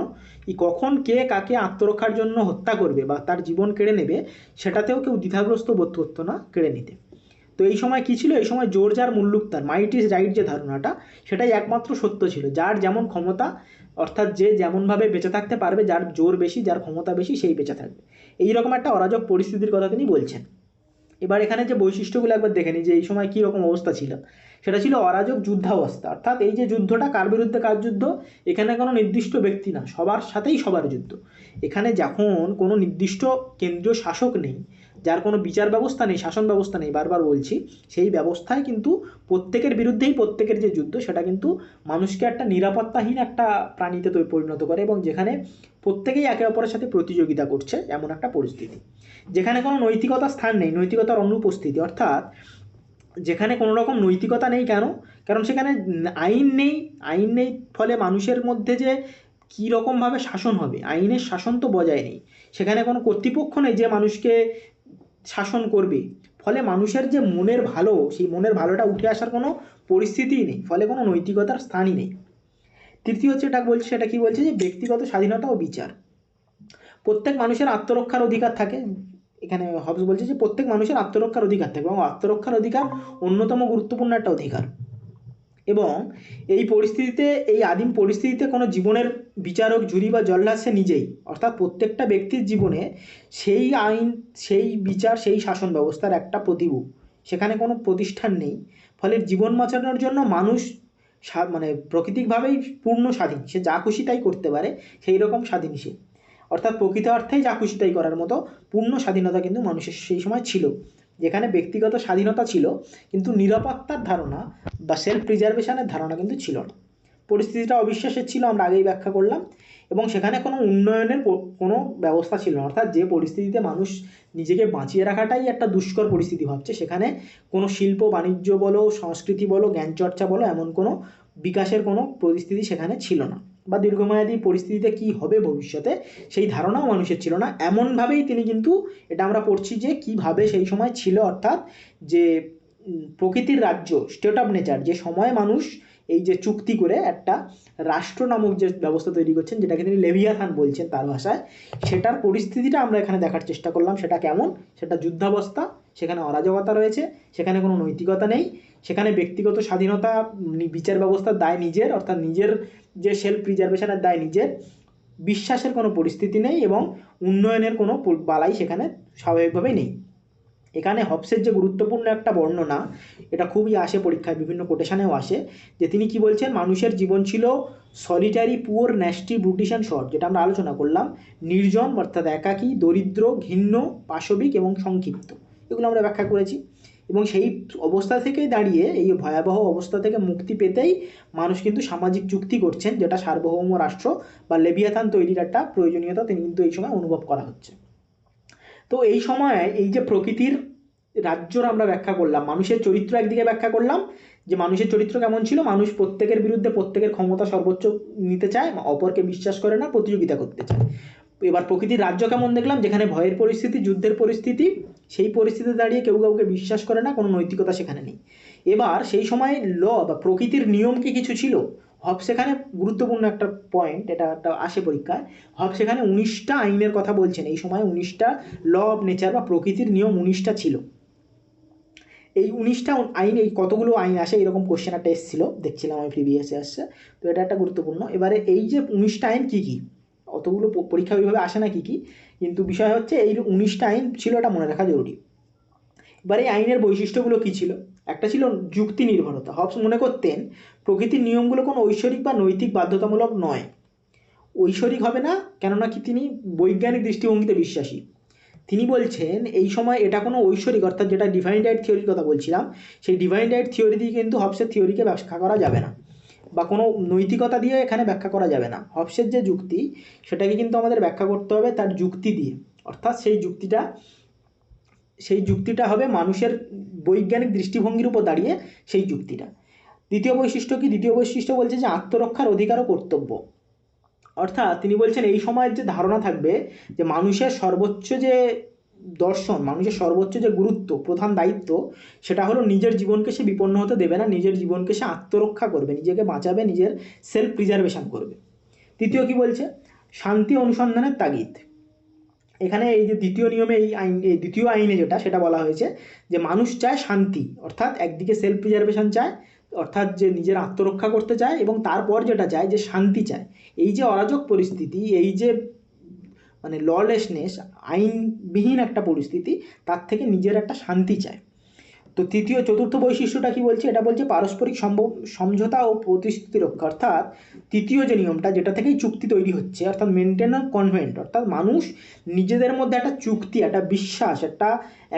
কখন কে কাকে আত্মরক্ষার জন্য হত্যা করবে বা তার জীবন কেড়ে নেবে সেটাতেও কেউ দ্বিধাগ্রস্ত বোধ করতো না কেড়ে নিতে। তো এই সময় কী ছিল, এই সময় জোর যার মুল্লুক তার, মাইট ইজ রাইট যে ধারণাটা, সেটাই একমাত্র সত্য ছিল। যার যেমন ক্ষমতা, অর্থাৎ যে যেমনভাবে বেঁচে থাকতে পারবে, যার জোর বেশি, যার ক্ষমতা বেশি, সেই বেঁচে থাকবে। এইরকম একটা অরাজক পরিস্থিতির কথা তিনি বলছেন। এবার এখানে যে বৈশিষ্ট্যগুলো একবার দেখে নিই যে এই সময় কী রকম অবস্থা ছিল, সেটা ছিল অরাজক যুদ্ধাবস্থা। অর্থাৎ এই যে যুদ্ধটা, কার বিরুদ্ধে কার যুদ্ধ, এখানে কোনো নির্দিষ্ট ব্যক্তি না, সবার সাথেই সবার যুদ্ধ। এখানে যখন কোনো নির্দিষ্ট কেন্দ্রীয় শাসক নেই, যার কোনো বিচার ব্যবস্থা নেই, শাসন ব্যবস্থা নেই, বারবার বলছি, সেই ব্যবস্থায় কিন্তু প্রত্যেকের বিরুদ্ধেই প্রত্যেকের যে যুদ্ধ, সেটা কিন্তু মানুষকে একটা নিরাপত্তাহীন একটা প্রাণীতে পরিণত করে, এবং যেখানে প্রত্যেকেই একে অপরের সাথে প্রতিযোগিতা করছে, এমন একটা পরিস্থিতি। যেখানে কোনো নৈতিকতার স্থান নেই, নৈতিকতার অনুপস্থিতি, অর্থাৎ যেখানে কোনো রকম নৈতিকতা নেই, কারণ সেখানে আইন নেই, ফলে মানুষের মধ্যে যে কী রকমভাবে শাসন হবে, আইনের শাসন তো বজায় নেই, সেখানে কোনো কর্তৃপক্ষ নেই যে মানুষকে শাসন করবে, ফলে মানুষের যে মনের ভালো, সেই মনের ভালোটা উঠে আসার কোনো পরিস্থিতিই নেই, ফলে কোনো নৈতিকতার স্থানই নেই। তৃতীয় হচ্ছে এটা বলছে, সেটা কি বলছে, যে ব্যক্তিগত স্বাধীনতা ও বিচার। প্রত্যেক মানুষের আত্মরক্ষার অধিকার থাকে, এখানে হবস বলছে যে প্রত্যেক মানুষের আত্মরক্ষার অধিকার থাকে, এবং আত্মরক্ষার অধিকার অন্যতম গুরুত্বপূর্ণ একটা অধিকার। এবং এই পরিস্থিতিতে, এই আদিম পরিস্থিতিতে কোনো জীবনের বিচারক, জুরি বা জল্লাদ সে নিজেই, অর্থাৎ প্রত্যেকটা ব্যক্তির জীবনে সেই আইন, সেই বিচার, সেই শাসন ব্যবস্থার একটা প্রতিরূপ, সেখানে কোনো প্রতিষ্ঠান নেই, ফলে জীবন বাঁচানোর জন্য মানুষ মানে প্রকৃতিকভাবেই পূর্ণ স্বাধীন, সে যা খুশি তাই করতে পারে, সেই রকম স্বাধীন সে, অর্থাৎ প্রকৃত অর্থেই যা খুশি তাই করার মতো পূর্ণ স্বাধীনতা কিন্তু মানুষের সেই সময় ছিল, যেখানে ব্যক্তিগত স্বাধীনতা ছিল কিন্তু নিরাপত্তার ধারণা বা সেলফ প্রিজার্ভেশনের ধারণা কিন্তু ছিল না। পরিস্থিতিটা অবিশ্বাসের ছিল, আমরা আগেই ব্যাখ্যা করলাম, এবং সেখানে কোনো উন্নয়নের কোনো ব্যবস্থা ছিল না, অর্থাৎ যে পরিস্থিতিতে মানুষ নিজেকে বাঁচিয়ে রাখাটাই একটা দুষ্কর পরিস্থিতি ভাবছে, সেখানে কোনো শিল্প বাণিজ্য বলো, সংস্কৃতি বলো, জ্ঞানচর্চা বলো, এমন কোনো বিকাশের কোনো পরিস্থিতি সেখানে ছিল না, বা দীর্ঘমেয়াদী পরিস্থিতিতে কী হবে ভবিষ্যতে সেই ধারণাও মানুষের ছিল না। এমনভাবেই তিনি কিন্তু, এটা আমরা পড়ছি যে কীভাবে সেই সময় ছিল, অর্থাৎ যে প্রকৃতির রাজ্য, স্টেট অফ নেচার, যে সময়ে মানুষ এই যে চুক্তি করে একটা রাষ্ট্র নামক যে ব্যবস্থা তৈরি করছেন, যেটাকে তিনি লেভিয়াথান বলছেন তার ভাষায়, সেটার পরিস্থিতিটা আমরা এখানে দেখার চেষ্টা করলাম। সেটা কেমন, সেটা যুদ্ধাবস্থা, সেখানে অরাজকতা রয়েছে, সেখানে কোনো নৈতিকতা নেই, সেখানে ব্যক্তিগত স্বাধীনতা, বিচার ব্যবস্থার দায় নিজের, অর্থাৎ নিজের যে সেলফ প্রিজার্ভেশনের দায় নিজের, বিশ্বাসের কোনো পরিস্থিতি নেই, এবং উন্নয়নের কোনো বালাই সেখানে স্বাভাবিকভাবেই নেই। এখানে হবসের যে গুরুত্বপূর্ণ একটা বর্ণনা, এটা খুবই আসে পরীক্ষায়, বিভিন্ন কোটেশনেও আসে, যে তিনি কি বলছেন, মানুষের জীবন ছিল solitary, poor, nasty, brutish and short, যেটা আমরা আলোচনা করলাম, নির্জন অর্থাৎ একাকী, দরিদ্র, ঘৃণ্য, পাশবিক এবং সংক্ষিপ্ত, এগুলো আমরা ব্যাখ্যা করেছি। এবং সেই অবস্থা থেকেই দাঁড়িয়ে, এই ভয়াবহ অবস্থা থেকে মুক্তি পেতেই মানুষ কিন্তু সামাজিক চুক্তি করছেন, যেটা সার্বভৌম রাষ্ট্র বা লেভিয়াথান তৈরির একটা প্রয়োজনীয়তা তিনি কিন্তু এই সময় অনুভব করা হচ্ছে। তো এই সময় এই যে প্রকৃতির রাজ্যর আমরা ব্যাখ্যা করলাম, মানুষের চরিত্র একদিকে ব্যাখ্যা করলাম, যে মানুষের চরিত্র কেমন ছিল, মানুষ প্রত্যেকের বিরুদ্ধে প্রত্যেকের ক্ষমতা সর্বোচ্চ নিতে চায়, অপরকে বিশ্বাস করে না, প্রতিযোগিতা করতে চায়। এবার প্রকৃতির রাজ্য কেমন দেখলাম, যেখানে ভয়ের পরিস্থিতি, যুদ্ধের পরিস্থিতি, সেই পরিস্থিতিতে দাঁড়িয়ে কেউ কাউকে বিশ্বাস করে না, কোনো নৈতিকতা সেখানে নেই। এবার সেই সময় ল বা প্রকৃতির নিয়ম কি কিছু ছিল, হবস সেখানে গুরুত্বপূর্ণ একটা পয়েন্ট, এটা একটা আসে পরীক্ষায়, হবস সেখানে 19টা আইনের কথা বলছেন, এই সময় 19টা ল অফ নেচার বা প্রকৃতির নিয়ম 19টা ছিল। এই 19টা আইন, এই কতগুলো আইন আসে এরকম কোশ্চেন একটা এসেছিল, দেখছিলাম আমি প্রিভিয়াসে আসছে, তো এটা একটা গুরুত্বপূর্ণ। এবারে এই যে 19টা আইন কী কী, অতগুলো পরীক্ষা ওইভাবে আসে না কী কী, কিন্তু বিষয় হচ্ছে এই 19টা আইন ছিল, এটা মনে রাখা জরুরি। এবার এই আইনের বৈশিষ্ট্যগুলো কী ছিল, একটা ছিল যুক্তি নির্ভরতা। হবস মনে করতেন প্রকৃতির নিয়মগুলো কোনো ঐশ্বরিক বা নৈতিক বাধ্যতামূলক নয়। ঐশ্বরিক হবে না, কেননা কি তিনি বৈজ্ঞানিক দৃষ্টিভঙ্গিতে বিশ্বাসী। তিনি বলছেন এই সময় এটা কোনো ঐশ্বরিক, অর্থাৎ যেটা ডিভাইন রাইট থিওরির কথা বলছিলাম, সেই ডিভাইন রাইট থিওরি দিয়ে কিন্তু হবসের থিওরিকে ব্যাখ্যা করা যাবে না, বা কোনো নৈতিকতা দিয়ে এখানে ব্যাখ্যা করা যাবে না। হবসের যে যুক্তি সেটাকে কিন্তু আমাদের ব্যাখ্যা করতে হবে তার যুক্তি দিয়ে, অর্থাৎ সেই যুক্তিটা হবে মানুষের বৈজ্ঞানিক দৃষ্টিভঙ্গির উপর দাঁড়িয়ে সেই যুক্তিটা। দ্বিতীয় বৈশিষ্ট্য কি? দ্বিতীয় বৈশিষ্ট্য বলছে যে আত্মরক্ষার অধিকার ও কর্তব্য। অর্থাৎ তিনি বলছেন এই সময়ের যে ধারণা থাকবে যে মানুষের সর্বোচ্চ যে দর্শন, মানুষের সর্বোচ্চ যে গুরুত্ব, প্রধান দায়িত্ব, সেটা হলো নিজের জীবনকে সে বিপন্ন হতে দেবে না, নিজের জীবনকে সে আত্মরক্ষা করবে, নিজেকে বাঁচাবে, নিজের সেলফ প্রিজার্ভেশন করবে। তৃতীয় কি বলছে? শান্তি অনুসন্ধানের তাগিদ। এখানে এই যে দ্বিতীয় নিয়মে, এই দ্বিতীয় আইনে যেটা, সেটা বলা হয়েছে যে মানুষ চায় শান্তি, অর্থাৎ একদিকে সেলফ প্রিজার্ভেশন চায়, অর্থাৎ যে নিজের আত্মরক্ষা করতে চায়, এবং তারপর যেটা চায় যে শান্তি চায়। এই যে অরাজক পরিস্থিতি, এই যে মানে ললেসনেস, আইনবিহীন একটা পরিস্থিতি, তার থেকে নিজের একটা শান্তি চায়। তো চতুর্থ বৈশিষ্ট্যটা কি বলছে? এটা বলছে পারস্পরিক সমঝোতা ও প্রতিশ্রুতি রক্ষা। অর্থাৎ তৃতীয় যে নিয়মটা, যেটা থেকেই চুক্তি তৈরি হচ্ছে, অর্থাৎ মেনটেন অফ কনভেন্ট, অর্থাৎ মানুষ নিজেদের মধ্যে একটা চুক্তি, একটা বিশ্বাস,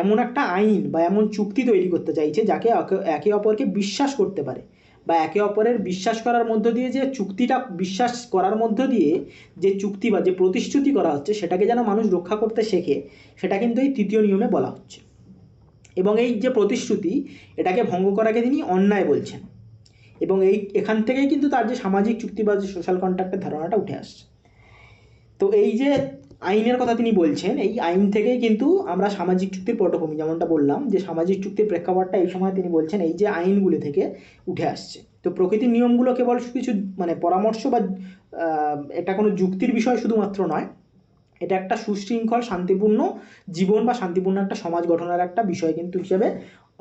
এমন একটা আইন বা এমন চুক্তি তৈরি করতে চাইছে যাকে একে অপরকে বিশ্বাস করতে পারে, বা একে অপরের বিশ্বাস করার মধ্য দিয়ে যে চুক্তিটা, বিশ্বাস করার মধ্য দিয়ে যে চুক্তি বা যে প্রতিশ্রুতি করা হচ্ছে, সেটাকে যেন মানুষ রক্ষা করতে শেখে, সেটা কিন্তু এই তৃতীয় নিয়মে বলা হচ্ছে। এবং এই যে প্রতিশ্রুতি, এটাকে ভঙ্গ করাকে তিনি অন্যায় বলছেন, এবং এখান থেকেই কিন্তু তার যে সামাজিক চুক্তি বা যে সোশ্যাল কন্ট্রাক্টের ধারণাটা উঠে আসছে। তো এই যে আইনের কথা তিনি বলছেন, এই আইন থেকেই কিন্তু আমরা সামাজিক চুক্তির পটভূমি, যেমনটা বললাম যে সামাজিক চুক্তির প্রেক্ষাপটটা এই সময় তিনি বলছেন এই যে আইনগুলি থেকে উঠে আসছে। তো প্রকৃতির নিয়মগুলো কেবল কিছু মানে পরামর্শ বা এটা কোনো যুক্তির বিষয় শুধুমাত্র নয়, এটা একটা সুশৃঙ্খল শান্তিপূর্ণ জীবন বা শান্তিপূর্ণ একটা সমাজ গঠনের একটা বিষয় কিন্তু হিসেবে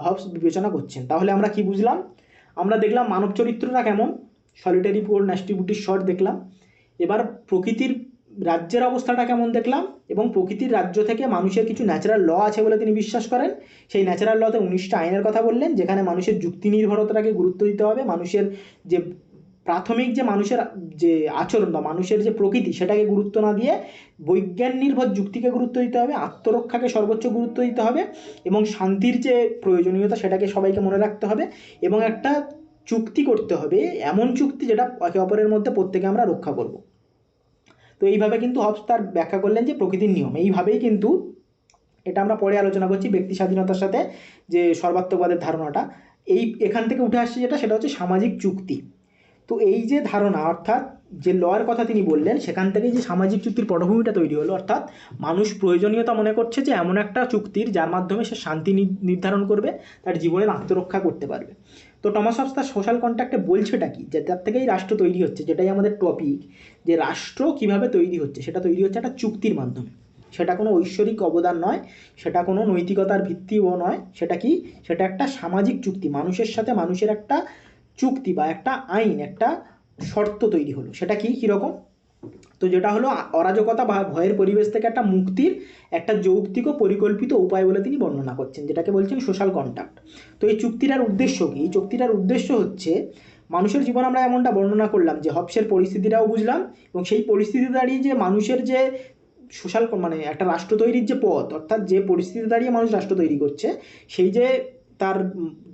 হবস বিবেচনা করছেন। তাহলে আমরা কি বুঝলাম? আমরা দেখলাম মানব চরিত্রটা কেমন, সলিটারি পোর ন্যাস্টি বুটির শট দেখলাম। এবার প্রকৃতির রাজ্যের অবস্থাটা কেমন দেখলাম, এবং প্রকৃতির রাজ্য থেকে মানুষের কিছু ন্যাচারাল ল আছে বলে তিনি বিশ্বাস করেন। সেই ন্যাচারাল লতে 19টা আইনের কথা বললেন, যেখানে মানুষের যুক্তি নির্ভরতাটাকে গুরুত্ব দিতে হবে, মানুষের যে প্রাথমিক যে মানুষের যে আচরণ বা মানুষের যে প্রকৃতি, সেটাকে গুরুত্ব না দিয়ে বৈজ্ঞান নির্ভর যুক্তিকে গুরুত্ব দিতে হবে, আত্মরক্ষাকে সর্বোচ্চ গুরুত্ব দিতে হবে, এবং শান্তির যে প্রয়োজনীয়তা সেটাকে সবাইকে মনে রাখতে হবে, এবং একটা চুক্তি করতে হবে, এমন চুক্তি যেটা একে অপরের মধ্যে প্রত্যেকে আমরা রক্ষা করব। তো এইভাবে কিন্তু হবস তার ব্যাখ্যা করলেন যে প্রকৃতির নিয়ম। এইভাবেই কিন্তু এটা আমরা পরে আলোচনা করছি, ব্যক্তি স্বাধীনতার সাথে যে সর্বাত্মকবাদের ধারণাটা, এখান থেকে উঠে আসছে সেটা হচ্ছে সামাজিক চুক্তি। তো এই যে ধারণা, অর্থাৎ যে লয়ের কথা তিনি বললেন, সেখান থেকে যে সামাজিক চুক্তির পটভূমিটা তৈরি হলো, অর্থাৎ মানুষ প্রয়োজনীয়তা মনে করছে যে এমন একটা চুক্তির যার মাধ্যমে সে শান্তি নির্ধারণ করবে, তার জীবনের আত্মরক্ষা করতে পারবে। তো টমাস হবস তার সোশ্যাল কন্ট্রাক্টে বলছেটা কি, যে তার থেকেই রাষ্ট্র তৈরি হচ্ছে, যেটাই আমাদের টপিক, যে রাষ্ট্র কিভাবে তৈরি হচ্ছে, সেটা তৈরি হচ্ছে একটা চুক্তির মাধ্যমে। সেটা কোনো ঐশ্বরিক অবদান নয়, সেটা কোনো নৈতিকতার ভিত্তিও নয়, সেটা কি, সেটা একটা সামাজিক চুক্তি, মানুষের সাথে মানুষের একটা চুক্তি বা একটা আইন, একটা শর্ত তৈরি হলো। সেটা কি, কীরকম? তো যেটা হলো অরাজকতা বা ভয়ের পরিবেশ থেকে একটা মুক্তির একটা যৌক্তিক ও পরিকল্পিত উপায় বলে তিনি বর্ণনা করছেন, যেটাকে বলছেন সোশ্যাল কন্ট্রাক্ট। তো এই চুক্তিটার উদ্দেশ্য কি? এই চুক্তিটার উদ্দেশ্য হচ্ছে মানুষের জীবন, আমরা এমনটা বর্ণনা করলাম যে হবসের পরিস্থিতিটাও বুঝলাম, এবং সেই পরিস্থিতি দাঁড়িয়ে যে মানুষের যে সোশ্যাল মানে একটা রাষ্ট্র তৈরির যে পথ, অর্থাৎ যে পরিস্থিতি দাঁড়িয়ে মানুষ রাষ্ট্র তৈরি করছে, সেই যে তার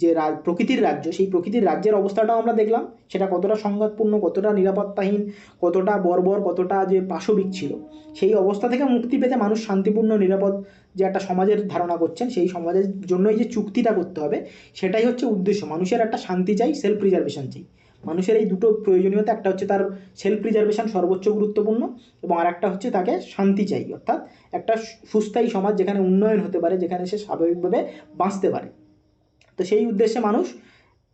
যে প্রকৃতির রাজ্য, সেই প্রকৃতির রাজ্যের অবস্থাটাও আমরা দেখলাম, সেটা কতটা সংঘাতপূর্ণ, কতটা নিরাপত্তাহীন, কতটা বর্বর, কতটা যে পাশবিক ছিল। সেই অবস্থা থেকে মুক্তি পেতে মানুষ শান্তিপূর্ণ নিরাপদ যে একটা সমাজের ধারণা করছেন, সেই সমাজের জন্যই যে চুক্তিটা করতে হবে, সেটাই হচ্ছে উদ্দেশ্য। মানুষের একটা শান্তি চাই, সেলফ প্রিজার্ভেশন চাই। মানুষের এই দুটো প্রয়োজনীয়তা, একটা হচ্ছে তার সেলফ প্রিজার্ভেশন সর্বোচ্চ গুরুত্বপূর্ণ, এবং আর একটা হচ্ছে তাকে শান্তি চাই, অর্থাৎ একটা সুস্থায়ী সমাজ যেখানে উন্নয়ন হতে পারে, যেখানে সে স্বাভাবিকভাবে বাঁচতে পারে। তো সেই উদ্দেশ্যে মানুষ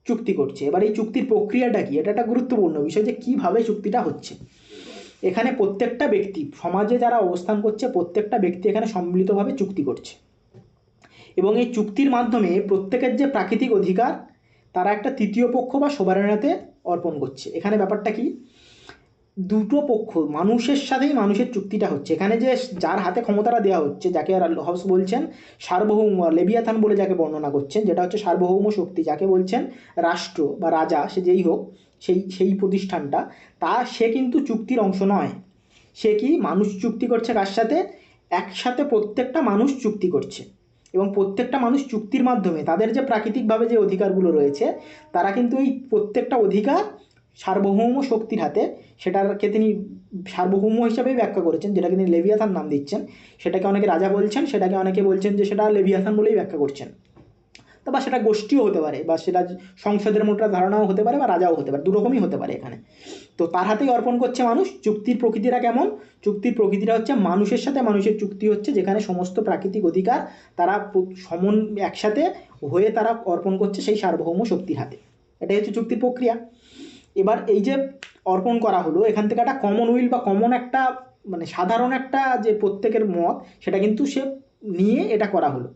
চুক্তি করছে। এবার এই চুক্তির প্রক্রিয়াটা কি, এটা একটা গুরুত্বপূর্ণ বিষয়, যে কীভাবে চুক্তিটা হচ্ছে। এখানে প্রত্যেকটা ব্যক্তি, সমাজে যারা অবস্থান করছে, প্রত্যেকটা ব্যক্তি এখানে সম্মিলিতভাবে চুক্তি করছে, এবং এই চুক্তির মাধ্যমে প্রত্যেকের যে প্রাকৃতিক অধিকার, তারা একটা তৃতীয় পক্ষ বা সোভারেনিটিতে অর্পণ করছে। এখানে ব্যাপারটা কি, দুটো পক্ষ মানুষের সাথেই মানুষের চুক্তিটা হচ্ছে। এখানে যে যার হাতে ক্ষমতাটা দেওয়া হচ্ছে, যাকে হবস বলছেন সার্বভৌম, লেবিয়াথান বলে যাকে বর্ণনা করছেন, যেটা হচ্ছে সার্বভৌম শক্তি, যাকে বলছেন রাষ্ট্র বা রাজা, সে যেই হোক, সেই প্রতিষ্ঠানটা, সে কিন্তু চুক্তির অংশ নয়। সে কি মানুষ চুক্তি করছে কার সাথে? একসাথে প্রত্যেকটা মানুষ চুক্তি করছে, এবং প্রত্যেকটা মানুষ চুক্তির মাধ্যমে তাদের যে প্রাকৃতিকভাবে যে অধিকারগুলো রয়েছে, তারা কিন্তু এই প্রত্যেকটা অধিকার সার্বভৌম শক্তির হাতে, সেটাকে তিনি সার্বভৌম হিসাবেই ব্যাখ্যা করেছেন, যেটাকে তিনি লেভিয়াথান নাম দিচ্ছেন। সেটাকে অনেকে রাজা বলছেন, সেটাকে অনেকে বলছেন যে সেটা লেভিয়াথান বলেই ব্যাখ্যা করছেন। তো বা সেটা গোষ্ঠীও হতে পারে, বা সেটা সংসদের মোটা ধারণাও হতে পারে, বা রাজাও হতে পারে, দুরকমই হতে পারে এখানে। তো তার হাতেই অর্পণ করছে মানুষ। চুক্তির প্রকৃতিটা কেমন? চুক্তির প্রকৃতিটা হচ্ছে মানুষের সাথে মানুষের চুক্তি হচ্ছে, যেখানে সমস্ত প্রাকৃতিক অধিকার তারা একসাথে হয়ে তারা অর্পণ করছে সেই সার্বভৌম শক্তির হাতে। এটাই হচ্ছে চুক্তির প্রক্রিয়া। এবার এই যে অর্পণ করা হলো, এখান থেকে একটা কমন উইল বা কমন একটা মানে সাধারণ একটা যে প্রত্যেকের মত, সেটা কিন্তু সে নিয়ে এটা করা হলো।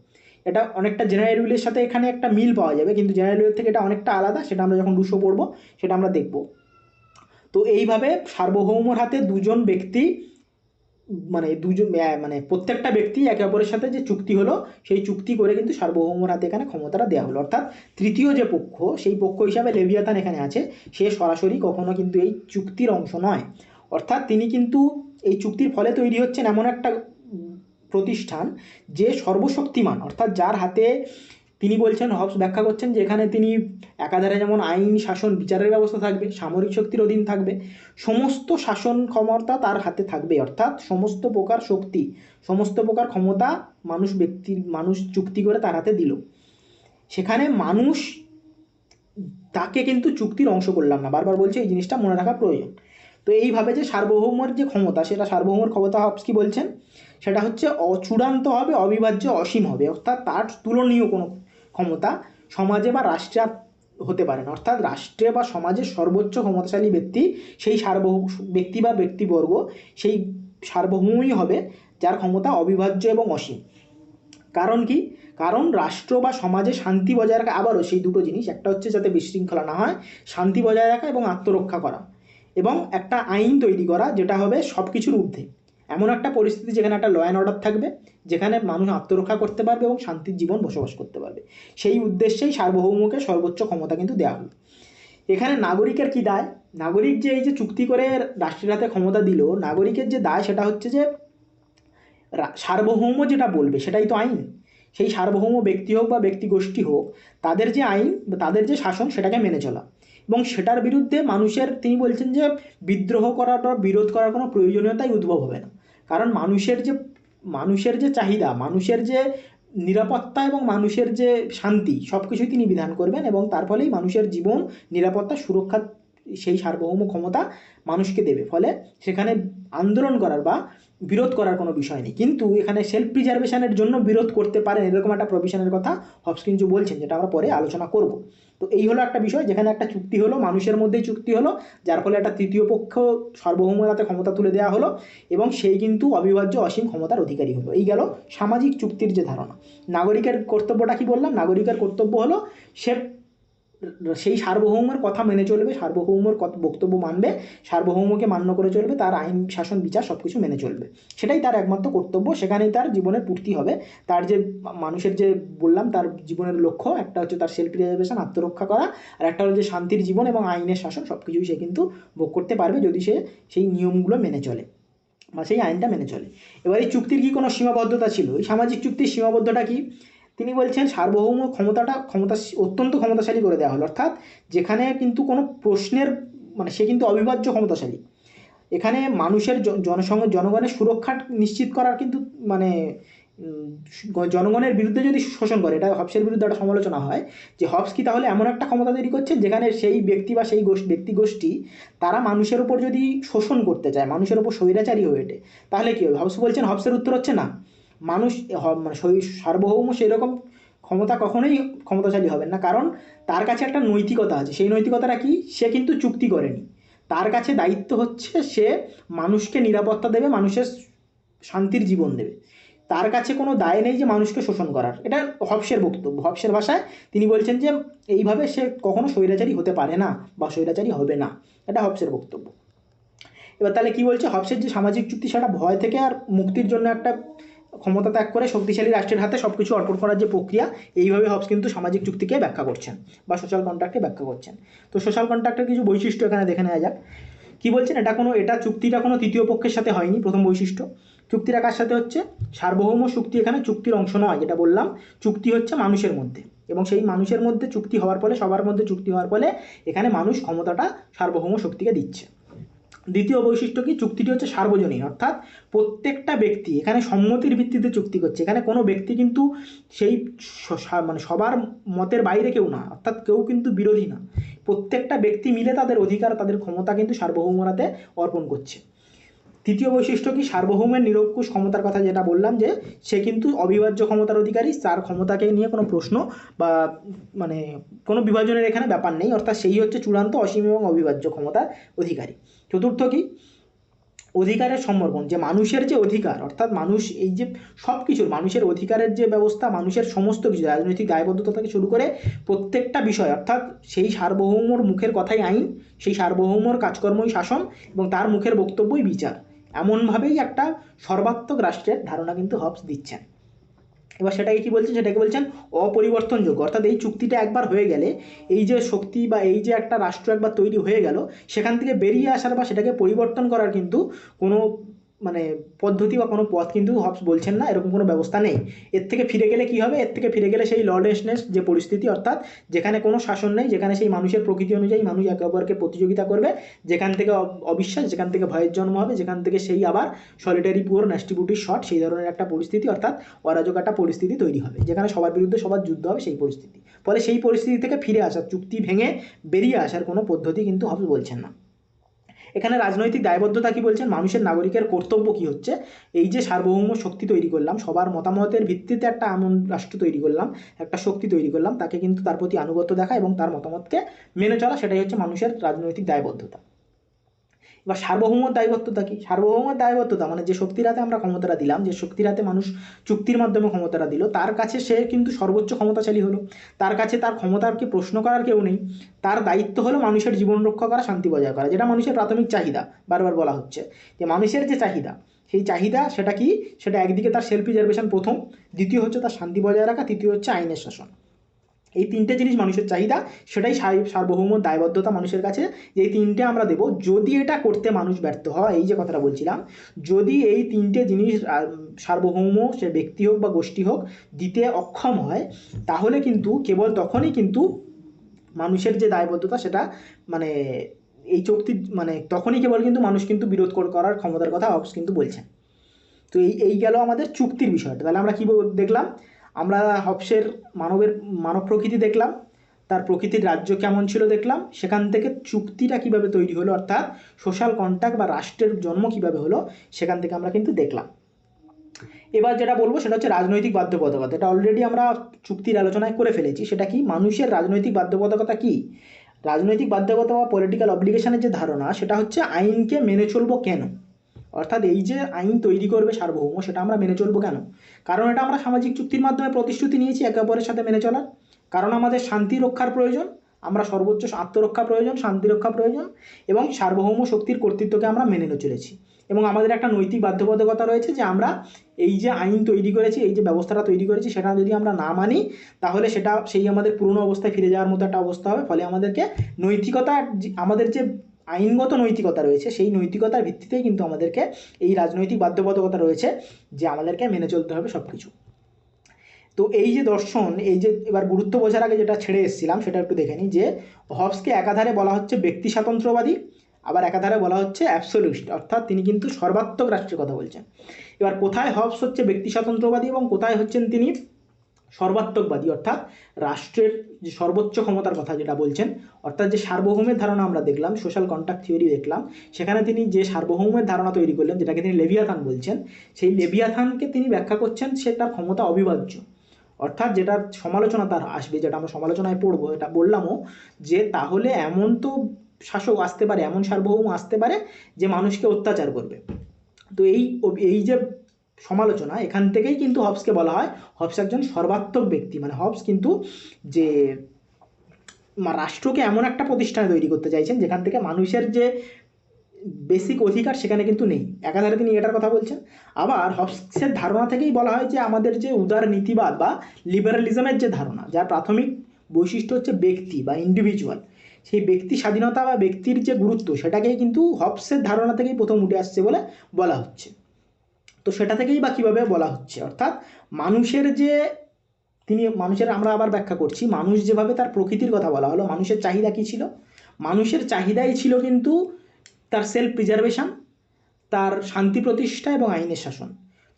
এটা অনেকটা জেনারেল উইলের সাথে এখানে একটা মিল পাওয়া যাবে, কিন্তু জেনারেল উইল থেকে এটা অনেকটা আলাদা, সেটা আমরা যখন 200 পড়বো সেটা আমরা দেখব। তো এইভাবে সার্বভৌমর হাতে দুজন ব্যক্তি, মানে মানে প্রত্যেকটা ব্যক্তি একে অপরের সাথে যে চুক্তি হলো, সেই চুক্তি করে কিন্তু সার্বভৌমর হাতে এখানে ক্ষমতাটা দেওয়া হলো। অর্থাৎ তৃতীয় যে পক্ষ, সেই পক্ষ হিসাবে লেভিয়াথান এখানে আছে, সে সরাসরি কখনো কিন্তু এই চুক্তির অংশ নয়। অর্থাৎ তিনি কিন্তু এই চুক্তির ফলে তৈরি হচ্ছেন এমন একটা প্রতিষ্ঠান যে সর্বশক্তিমান, অর্থাৎ যার হাতে, তিনি বলছেন, হবস ব্যাখ্যা করছেন যে এখানে তিনি একাধারে যেমন আইন, শাসন, বিচারের ব্যবস্থা থাকবে, সামরিক শক্তির অধীন থাকবে, সমস্ত শাসন ক্ষমতা তার হাতে থাকবে। অর্থাৎ সমস্ত প্রকার শক্তি, সমস্ত প্রকার ক্ষমতা মানুষ চুক্তি করে তার হাতে দিল। সেখানে মানুষ তাকে কিন্তু চুক্তির অংশ করলাম না, বারবার বলছে, এই জিনিসটা মনে রাখা প্রয়োজন। তো এইভাবে যে সার্বভৌমর যে ক্ষমতা, সেটা সার্বভৌমর ক্ষমতা হবস কি বলছেন, সেটা হচ্ছে অচূড়ান্ত হবে, অবিভাজ্য, অসীম হবে। অর্থাৎ তার তুলনীয় কোনো ক্ষমতা সমাজে বা রাষ্ট্রে হতে পারে না। অর্থাৎ রাষ্ট্রে বা সমাজের সর্বোচ্চ ক্ষমতাশালী ব্যক্তি, সেই ব্যক্তি বা ব্যক্তিবর্গ, সেই সার্বভৌমই হবে যার ক্ষমতা অবিভাজ্য এবং অসীম। কারণ কি? কারণ রাষ্ট্র বা সমাজে শান্তি বজায় রাখা, আবারও সেই দুটো জিনিস, একটা হচ্ছে যাতে বিশৃঙ্খলা না হয়, শান্তি বজায় রাখা এবং আত্মরক্ষা করা, এবং একটা আইন তৈরি করা যেটা হবে সব কিছুর ঊর্ধ্বে। এমন একটা পরিস্থিতি যেখানে একটা ল অ্যান্ড অর্ডার থাকবে, যেখানে মানুষ আত্মরক্ষা করতে পারবে এবং শান্তির জীবন বসবাস করতে পারবে। সেই উদ্দেশ্যেই সার্বভৌমকে সর্বোচ্চ ক্ষমতা কিন্তু দেওয়া হলো। এখানে নাগরিকের কি দায়? নাগরিক যে এই যে চুক্তি করে রাষ্ট্রের হাতে ক্ষমতা দিল, নাগরিকের যে দায় সেটা হচ্ছে যে সার্বভৌম যেটা বলবে সেটাই তো আইন। সেই সার্বভৌম ব্যক্তি হোক বা ব্যক্তি গোষ্ঠী হোক, তাদের যে আইন বা তাদের যে শাসন, সেটাকে মেনে চলা, এবং সেটার বিরুদ্ধে মানুষের, তিনি বলছেন যে বিদ্রোহ করার বা বিরোধ করার কোনো প্রয়োজনীয়তাই উদ্ভব হবে না। কারণ মানুষের যে চাহিদা, মানুষের যে নিরাপত্তা এবং মানুষের যে শান্তি, সব কিছুই তিনি বিধান করবেন, এবং তার ফলেই মানুষের জীবন, নিরাপত্তা, সুরক্ষা সেই সার্বভৌম ক্ষমতা মানুষকে দেবে। ফলে সেখানে আন্দোলন করার বা বিরোধ করার কোনো বিষয় নেই। কিন্তু এখানে সেলফ প্রিজার্ভেশনের জন্য বিরোধ করতে পারেন, এরকম একটা প্রভিশনের কথা হবস কিন্তু বলছেন, যেটা আমরা পরে আলোচনা করব। তো এই হলো একটা বিষয়, যেখানে একটা চুক্তি হলো, মানুষের মধ্যেই চুক্তি হলো, যার ফলে একটা তৃতীয় পক্ষ সার্বভৌমের হাতে ক্ষমতা তুলে দেওয়া হলো, এবং সেই কিন্তু অবিভাজ্য অসীম ক্ষমতার অধিকারী হলো। এই গেল সামাজিক চুক্তির যে ধারণা। নাগরিকের কর্তব্যটা কি বললাম? নাগরিকের কর্তব্য হলো সে সেই সার্বভৌমের কথা মেনে চলবে, সার্বভৌমের বক্তব্য মানবে, সার্বভৌমকে মান্য করে চলবে, তার আইন, শাসন, বিচার সব কিছু মেনে চলবে। সেটাই তার একমাত্র কর্তব্য, সেখানেই তার জীবনের পূর্তি হবে। তার যে মানুষের যে বললাম, তার জীবনের লক্ষ্য, একটা হচ্ছে তার সেলফ প্রিজার্ভেশন, আত্মরক্ষা করা, আর একটা হচ্ছে শান্তির জীবন এবং আইনের শাসন, সব কিছুই সে কিন্তু ভোগ করতে পারবে যদি সে সেই নিয়মগুলো মেনে চলে বা সেই আইনটা মেনে চলে। এবার এই চুক্তির কি কোনো সীমাবদ্ধতা ছিল? এই সামাজিক চুক্তির সীমাবদ্ধতা কি? তিনি বলছেন সার্বভৌম ক্ষমতা অত্যন্ত ক্ষমতাশালী করে দেওয়া হলো। অর্থাৎ যেখানে কিন্তু কোনো প্রশ্নের, মানে সে কিন্তু অবিভাজ্য ক্ষমতাশালী। এখানে মানুষের জনগণের সুরক্ষা নিশ্চিত করার কিন্তু, মানে জনগণের বিরুদ্ধে যদি শোষণ করে, এটা হবসের বিরুদ্ধে একটা সমালোচনা হয় যে হবস কি তাহলে এমন একটা ক্ষমতা তৈরি করছে যেখানে সেই ব্যক্তি বা সেই ব্যক্তি গোষ্ঠী, তারা মানুষের উপর যদি শোষণ করতে চায়, মানুষের উপর স্বৈরাচারী হয়ে ওঠে, তাহলে কী হবে? হবস বলছেন, হবসের উত্তর হচ্ছে না, মানুষ মানে সার্বভৌম সেই রকম ক্ষমতা কখনোই ক্ষমতাশালী হবেন না, কারণ তার কাছে একটা নৈতিকতা আছে। সেই নৈতিকতাটা কি? সে কিন্তু চুক্তি করেনি, তার কাছে দায়িত্ব হচ্ছে সে মানুষকে নিরাপত্তা দেবে, মানুষের শান্তির জীবন দেবে। তার কাছে কোনো দায় নেই যে মানুষকে শোষণ করার। এটা হবসের বক্তব্য। হবসের ভাষায় তিনি বলছেন যে এইভাবে সে কখনো স্বৈরাচারী হতে পারে না বা স্বৈরাচারী হবে না। এটা হবসের বক্তব্য। এবার তাহলে কি বলছে, হবসের যে সামাজিক চুক্তি সেটা ভয় থেকে আর মুক্তির জন্য একটা ক্ষমতা ত্যাগ করে শক্তিশালী রাষ্ট্রের হাতে সব কিছু অর্পণ করার যে প্রক্রিয়া, এইভাবে হবস কিন্তু সামাজিক চুক্তিকে ব্যাখ্যা করছেন বা সোশ্যাল কন্ট্রাক্টকে ব্যাখ্যা করছেন। তো সোশ্যাল কন্ট্রাক্টের কিছু বৈশিষ্ট্য এখানে দেখে নেওয়া যাক। কি বলছেন, এটা চুক্তিটা কোনো তৃতীয় পক্ষের সাথে হয়নি। প্রথম বৈশিষ্ট্য, চুক্তিটা কার সাথে হচ্ছে, সার্বভৌম চুক্তি এখানে চুক্তির অংশ নয়, যেটা বললাম চুক্তি হচ্ছে মানুষের মধ্যে, এবং সেই মানুষের মধ্যে চুক্তি হওয়ার ফলে, সবার মধ্যে চুক্তি হওয়ার ফলে এখানে মানুষ ক্ষমতাটা সার্বভৌম শক্তিকে দিচ্ছে। দ্বিতীয় বৈশিষ্ট্য কি, চুক্তিটি হচ্ছে সার্বজনীন, অর্থাৎ প্রত্যেকটা ব্যক্তি এখানে সম্মতির ভিত্তিতে চুক্তি করছে। এখানে কোনো ব্যক্তি কিন্তু সেই মানে সবার মতের বাইরে কেউ না, অর্থাৎ কেউ কিন্তু বিরোধী না, প্রত্যেকটা ব্যক্তি মিলে তাদের অধিকার, তাদের ক্ষমতা কিন্তু সার্বভৌমরাতে অর্পণ করছে। তৃতীয় বৈশিষ্ট্য কি, সার্বভৌমের নিরঙ্কুশ ক্ষমতার কথা যেটা বললাম, যে সে কিন্তু অবিভাজ্য ক্ষমতার অধিকারী, তার ক্ষমতাকে নিয়ে কোনো প্রশ্ন বা মানে কোনো বিভাজনের এখানে ব্যাপার নেই, অর্থাৎ সেই হচ্ছে চূড়ান্ত অসীম এবং অবিভাজ্য ক্ষমতার অধিকারী। চতুর্থ কি, অধিকারের সমর্পণ, যে মানুষের যে অধিকার, অর্থাৎ মানুষ এই যে সব কিছুর মানুষের অধিকারের যে ব্যবস্থা, মানুষের সমস্ত কিছু রাজনৈতিক দায়বদ্ধতা থেকে শুরু করে প্রত্যেকটা বিষয়, অর্থাৎ সেই সার্বভৌমর মুখের কথাই আইন, সেই সার্বভৌমর কাজকর্মই শাসন, এবং তার মুখের বক্তব্যই বিচার, এমনভাবেই একটা সর্বাত্মক রাষ্ট্রের ধারণা কিন্তু হবস দিচ্ছেন। এবার সেটাকে কি বলছেন, সেটাকে বলছেন অপরিবর্তনযোগ্য, অর্থাৎ এই চুক্তিটা একবার হয়ে গেলে, এই যে শক্তি বা এই যে একটা রাষ্ট্র একবার তৈরি হয়ে গেল, সেখান থেকে বেরিয়ে আসার বা সেটাকে পরিবর্তন করার কিন্তু কোনো মানে পদ্ধতি বা কোনো পথ কিন্তু হবস বলছেন না, এরকম কোনো ব্যবস্থা নেই। এর থেকে ফিরে গেলে কি হবে, এর থেকে ফিরে গেলে সেই ললেসনেস যে পরিস্থিতি, অর্থাৎ যেখানে কোনো শাসন নেই, যেখানে সেই মানুষের প্রকৃতি অনুযায়ী মানুষ একে অপরকে প্রতিযোগিতা করবে, যেখান থেকে অবিশ্বাস, যেখান থেকে ভয়ের জন্ম হবে, যেখান থেকে সেই আবার সলিটারি পুয়ার ন্যাস্টিবিউটির শট, সেই ধরনের একটা পরিস্থিতি, অর্থাৎ অরাজক একটা পরিস্থিতি তৈরি হবে, যেখানে সবার বিরুদ্ধে সবার যুদ্ধ হবে, সেই পরিস্থিতি। ফলে সেই পরিস্থিতি থেকে ফিরে আসার, চুক্তি ভেঙে বেরিয়ে আসার কোনো পদ্ধতি কিন্তু হবস বলছেন না। এখানে রাজনৈতিক দায়বদ্ধতা কি বলছেন, মানুষের নাগরিকের কর্তব্য কি হচ্ছে, এই যে সার্বভৌম শক্তি তৈরি করলাম, সবার মতামতের ভিত্তিতে একটা এমন রাষ্ট্র তৈরি করলাম, একটা শক্তি তৈরি করলাম, তাকে কিন্তু তার প্রতি আনুগত্য দেখা এবং তার মতামতকে মেনে চলা, সেটাই হচ্ছে মানুষের রাজনৈতিক দায়বদ্ধতা। এবার সার্বভৌম দায়বদ্ধতা কি, সার্বভৌম দায়বদ্ধতা মানে যে শক্তির হাতে আমরা ক্ষমতাটা দিলাম, যে শক্তির হাতে মানুষ চুক্তির মাধ্যমে ক্ষমতাটা দিল, তার কাছে সে কিন্তু সর্বোচ্চ ক্ষমতাশালী হলো, তার কাছে তার ক্ষমতাকে প্রশ্ন করার কেউ নেই, তার দায়িত্ব হলো মানুষের জীবন রক্ষা করা, শান্তি বজায় করা, যেটা মানুষের প্রাথমিক চাহিদা। বারবার বলা হচ্ছে যে মানুষের যে চাহিদা, সেই চাহিদা সেটা কি, সেটা একদিকে তার সেলফ প্রিজার্ভেশন প্রথম, দ্বিতীয় হচ্ছে তার শান্তি বজায় রাখা, তৃতীয় হচ্ছে আইনের শাসন। এই তিনটে জিনিস মানুষের চাহিদা, সেটাই সার্বভৌম দায়বদ্ধতা মানুষের কাছে, যে এই তিনটে আমরা দেবো। যদি এটা করতে মানুষ ব্যর্থ হয়, এই যে কথাটা বলছিলাম, যদি এই তিনটে জিনিস সার্বভৌম, সে ব্যক্তি হোক বা গোষ্ঠী হোক, দিতে অক্ষম হয়, তাহলে কিন্তু কেবল তখনই কিন্তু মানুষের যে দায়বদ্ধতা সেটা মানে এই চুক্তি মানে তখনই কেবল কিন্তু মানুষ কিন্তু বিরোধ করার ক্ষমতার কথা হবস কিন্তু বলছেন। তো এই গেল আমাদের চুক্তির বিষয়টা। তাহলে আমরা কী দেখলাম, আমরা হবসের মানব প্রকৃতি দেখলাম, তার প্রকৃতির রাজ্য কেমন ছিল দেখলাম, সেখান থেকে চুক্তিটা কিভাবে তৈরি হলো, অর্থাৎ সোশ্যাল কন্ট্রাক্ট বা রাষ্ট্রের জন্ম কিভাবে হলো, সেখান থেকে আমরা কিন্তু দেখলাম। এবার যেটা বলবো সেটা হচ্ছে রাজনৈতিক বাধ্যবাধকতা। এটা অলরেডি আমরা চুক্তির আলোচনায় করে ফেলেছি। সেটা কি, মানুষের রাজনৈতিক বাধ্যবাধকতা কি, রাজনৈতিক বাধ্যবাধকতা বা পলিটিক্যাল অব্লিগেশনের যে ধারণা, সেটা হচ্ছে আইনকে মেনে চলবো কেন, অর্থাৎ এই যে আইন তৈরি করবে সার্বভৌম, সেটা আমরা মেনে চলবো কেন, কারণ এটা আমরা সামাজিক চুক্তির মাধ্যমে প্রতিশ্রুতি নিয়েছি একে অপরের সাথে মেনে চলার, কারণ আমাদের শান্তি রক্ষার প্রয়োজন, আমরা সর্বোচ্চ আত্মরক্ষা প্রয়োজন, শান্তি রক্ষা প্রয়োজন, এবং সার্বভৌম শক্তির কর্তৃত্বকে আমরা মেনে চলেছি, এবং আমাদের একটা নৈতিক বাধ্যবাধকতা রয়েছে যে আমরা এই যে আইন তৈরি করেছি, এই যে ব্যবস্থাটা তৈরি করেছি, সেটা যদি আমরা না মানি, তাহলে সেটা সেই আমাদের পুরনো অবস্থায় ফিরে যাওয়ার মতো একটা অবস্থা হবে। ফলে আমাদেরকে নৈতিকতা, আমাদের যে আইনগত নৈতিকতা রয়েছে, সেই নৈতিকতার ভিত্তিতেই কিন্তু আমাদেরকে এই রাজনৈতিক বাধ্যবাধকতা রয়েছে যে আমাদেরকে মেনে চলতে হবে সব কিছু। তো এই যে দর্শন, এই যে এবার গুরুত্ব বোঝার আগে যেটা ছেড়ে এসেছিলাম সেটা একটু দেখে নিই, যে হবসকে একাধারে বলা হচ্ছে ব্যক্তি স্বাতন্ত্র্যবাদী, আবার একাধারে বলা হচ্ছে অ্যাবসোলিউট, অর্থাৎ তিনি কিন্তু সর্বাত্মক রাষ্ট্রের কথা বলছেন। এবার কোথায় হবস হচ্ছে ব্যক্তি স্বাতন্ত্র্যবাদী এবং কোথায় হচ্ছেন তিনি সর্বাত্মকবাদী, অর্থাৎ রাষ্ট্রের যে সর্বোচ্চ ক্ষমতার কথা যেটা বলছেন, অর্থাৎ যে সার্বভৌমের ধারণা আমরা দেখলাম, সোশ্যাল কন্ট্রাক্ট থিওরি দেখলাম, সেখানে তিনি যে সার্বভৌমের ধারণা তৈরি করলেন, যেটাকে তিনি লেভিয়াথান বলছেন, সেই লেভিয়াথানকে তিনি ব্যাখ্যা করছেন সে তার ক্ষমতা অবিভাজ্য, অর্থাৎ যেটার সমালোচনা তার আসবে, যেটা আমরা সমালোচনায় পড়বো, এটা বললামও, যে তাহলে এমন তো শাসক আসতে পারে, এমন সার্বভৌম আসতে পারে যে মানুষকে অত্যাচার করবে। তো এই যে সমালোচনা, এখান থেকেই কিন্তু হবসকে বলা হয় হবস একজন সর্বাত্মক ব্যক্তি, মানে হবস কিন্তু যে রাষ্ট্রকে এমন একটা প্রতিষ্ঠানে তৈরি করতে চাইছেন যেখান থেকে মানুষের যে বেসিক অধিকার সেখানে কিন্তু নেই। একাধারে তিনি এটার কথা বলছেন। আবার হবসের ধারণা থেকেই বলা হয় যে আমাদের যে উদার নীতিবাদ বা লিবারালিজমের যে ধারণা, যার প্রাথমিক বৈশিষ্ট্য হচ্ছে ব্যক্তি বা ইন্ডিভিজুয়াল, সেই ব্যক্তি স্বাধীনতা বা ব্যক্তির যে গুরুত্ব সেটাকেই কিন্তু হবসের ধারণা থেকেই প্রথম উঠে আসছে বলে বলা হচ্ছে। তো সেটা থেকেই বা কীভাবে বলা হচ্ছে, অর্থাৎ মানুষের যে মানুষের আমরা আবার ব্যাখ্যা করছি, মানুষ যেভাবে তার প্রকৃতির কথা বলা হলো, মানুষের চাহিদা কী ছিল? মানুষের চাহিদাই ছিল কিন্তু তার সেলফ প্রিজার্ভেশন, তার শান্তি প্রতিষ্ঠা এবং আইনের শাসন।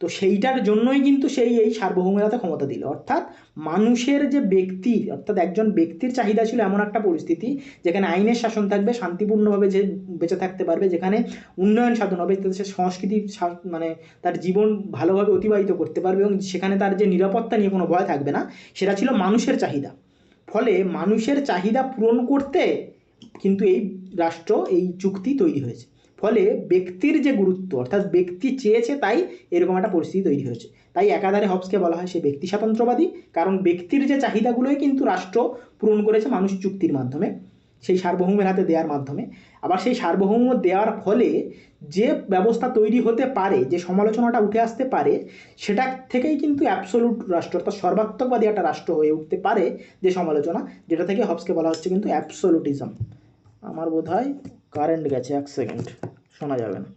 তো সেইটার জন্যই কিন্তু সেই এই সার্বভৌমের ক্ষমতা দিল। অর্থাৎ মানুষের যে ব্যক্তির, অর্থাৎ একজন ব্যক্তির চাহিদা ছিল এমন একটা পরিস্থিতি যেখানে আইনের শাসন থাকবে, শান্তিপূর্ণভাবে যে বেঁচে থাকতে পারবে, যেখানে উন্নয়ন সাধন হবে, সে সংস্কৃতি মানে তার জীবন ভালোভাবে অতিবাহিত করতে পারবে এবং সেখানে তার যে নিরাপত্তা নিয়ে কোনো ভয় থাকবে না, সেটা ছিল মানুষের চাহিদা। ফলে মানুষের চাহিদা পূরণ করতে কিন্তু এই রাষ্ট্র, এই চুক্তি তৈরি হয়েছে। ফলে ব্যক্তির যে গুরুত্ব, অর্থাৎ ব্যক্তি চেয়েছে তাই এরকম একটা পরিস্থিতি তৈরি হয়েছে। তাই একাধারে হবসকে বলা হয় সে ব্যক্তি স্বাতন্ত্র্যবাদী, কারণ ব্যক্তির যে চাহিদাগুলোই কিন্তু রাষ্ট্র পূরণ করেছে মানুষ চুক্তির মাধ্যমে, সেই সার্বভৌমের হাতে দেওয়ার মাধ্যমে। আবার সেই সার্বভৌম দেওয়ার ফলে যে ব্যবস্থা তৈরি হতে পারে, যে সমালোচনাটা উঠে আসতে পারে, সেটা থেকেই কিন্তু অ্যাবসোলুট রাষ্ট্র, অর্থাৎ সর্বাত্মকবাদী একটা রাষ্ট্র হয়ে উঠতে পারে যে সমালোচনা, যেটা থেকে হবসকে বলা হচ্ছে কিন্তু অ্যাবসোলুটিজম। আমার বোধ হয় কারেন্ট গেছে, 1 সেকেন্ড, শোনা যাবে না,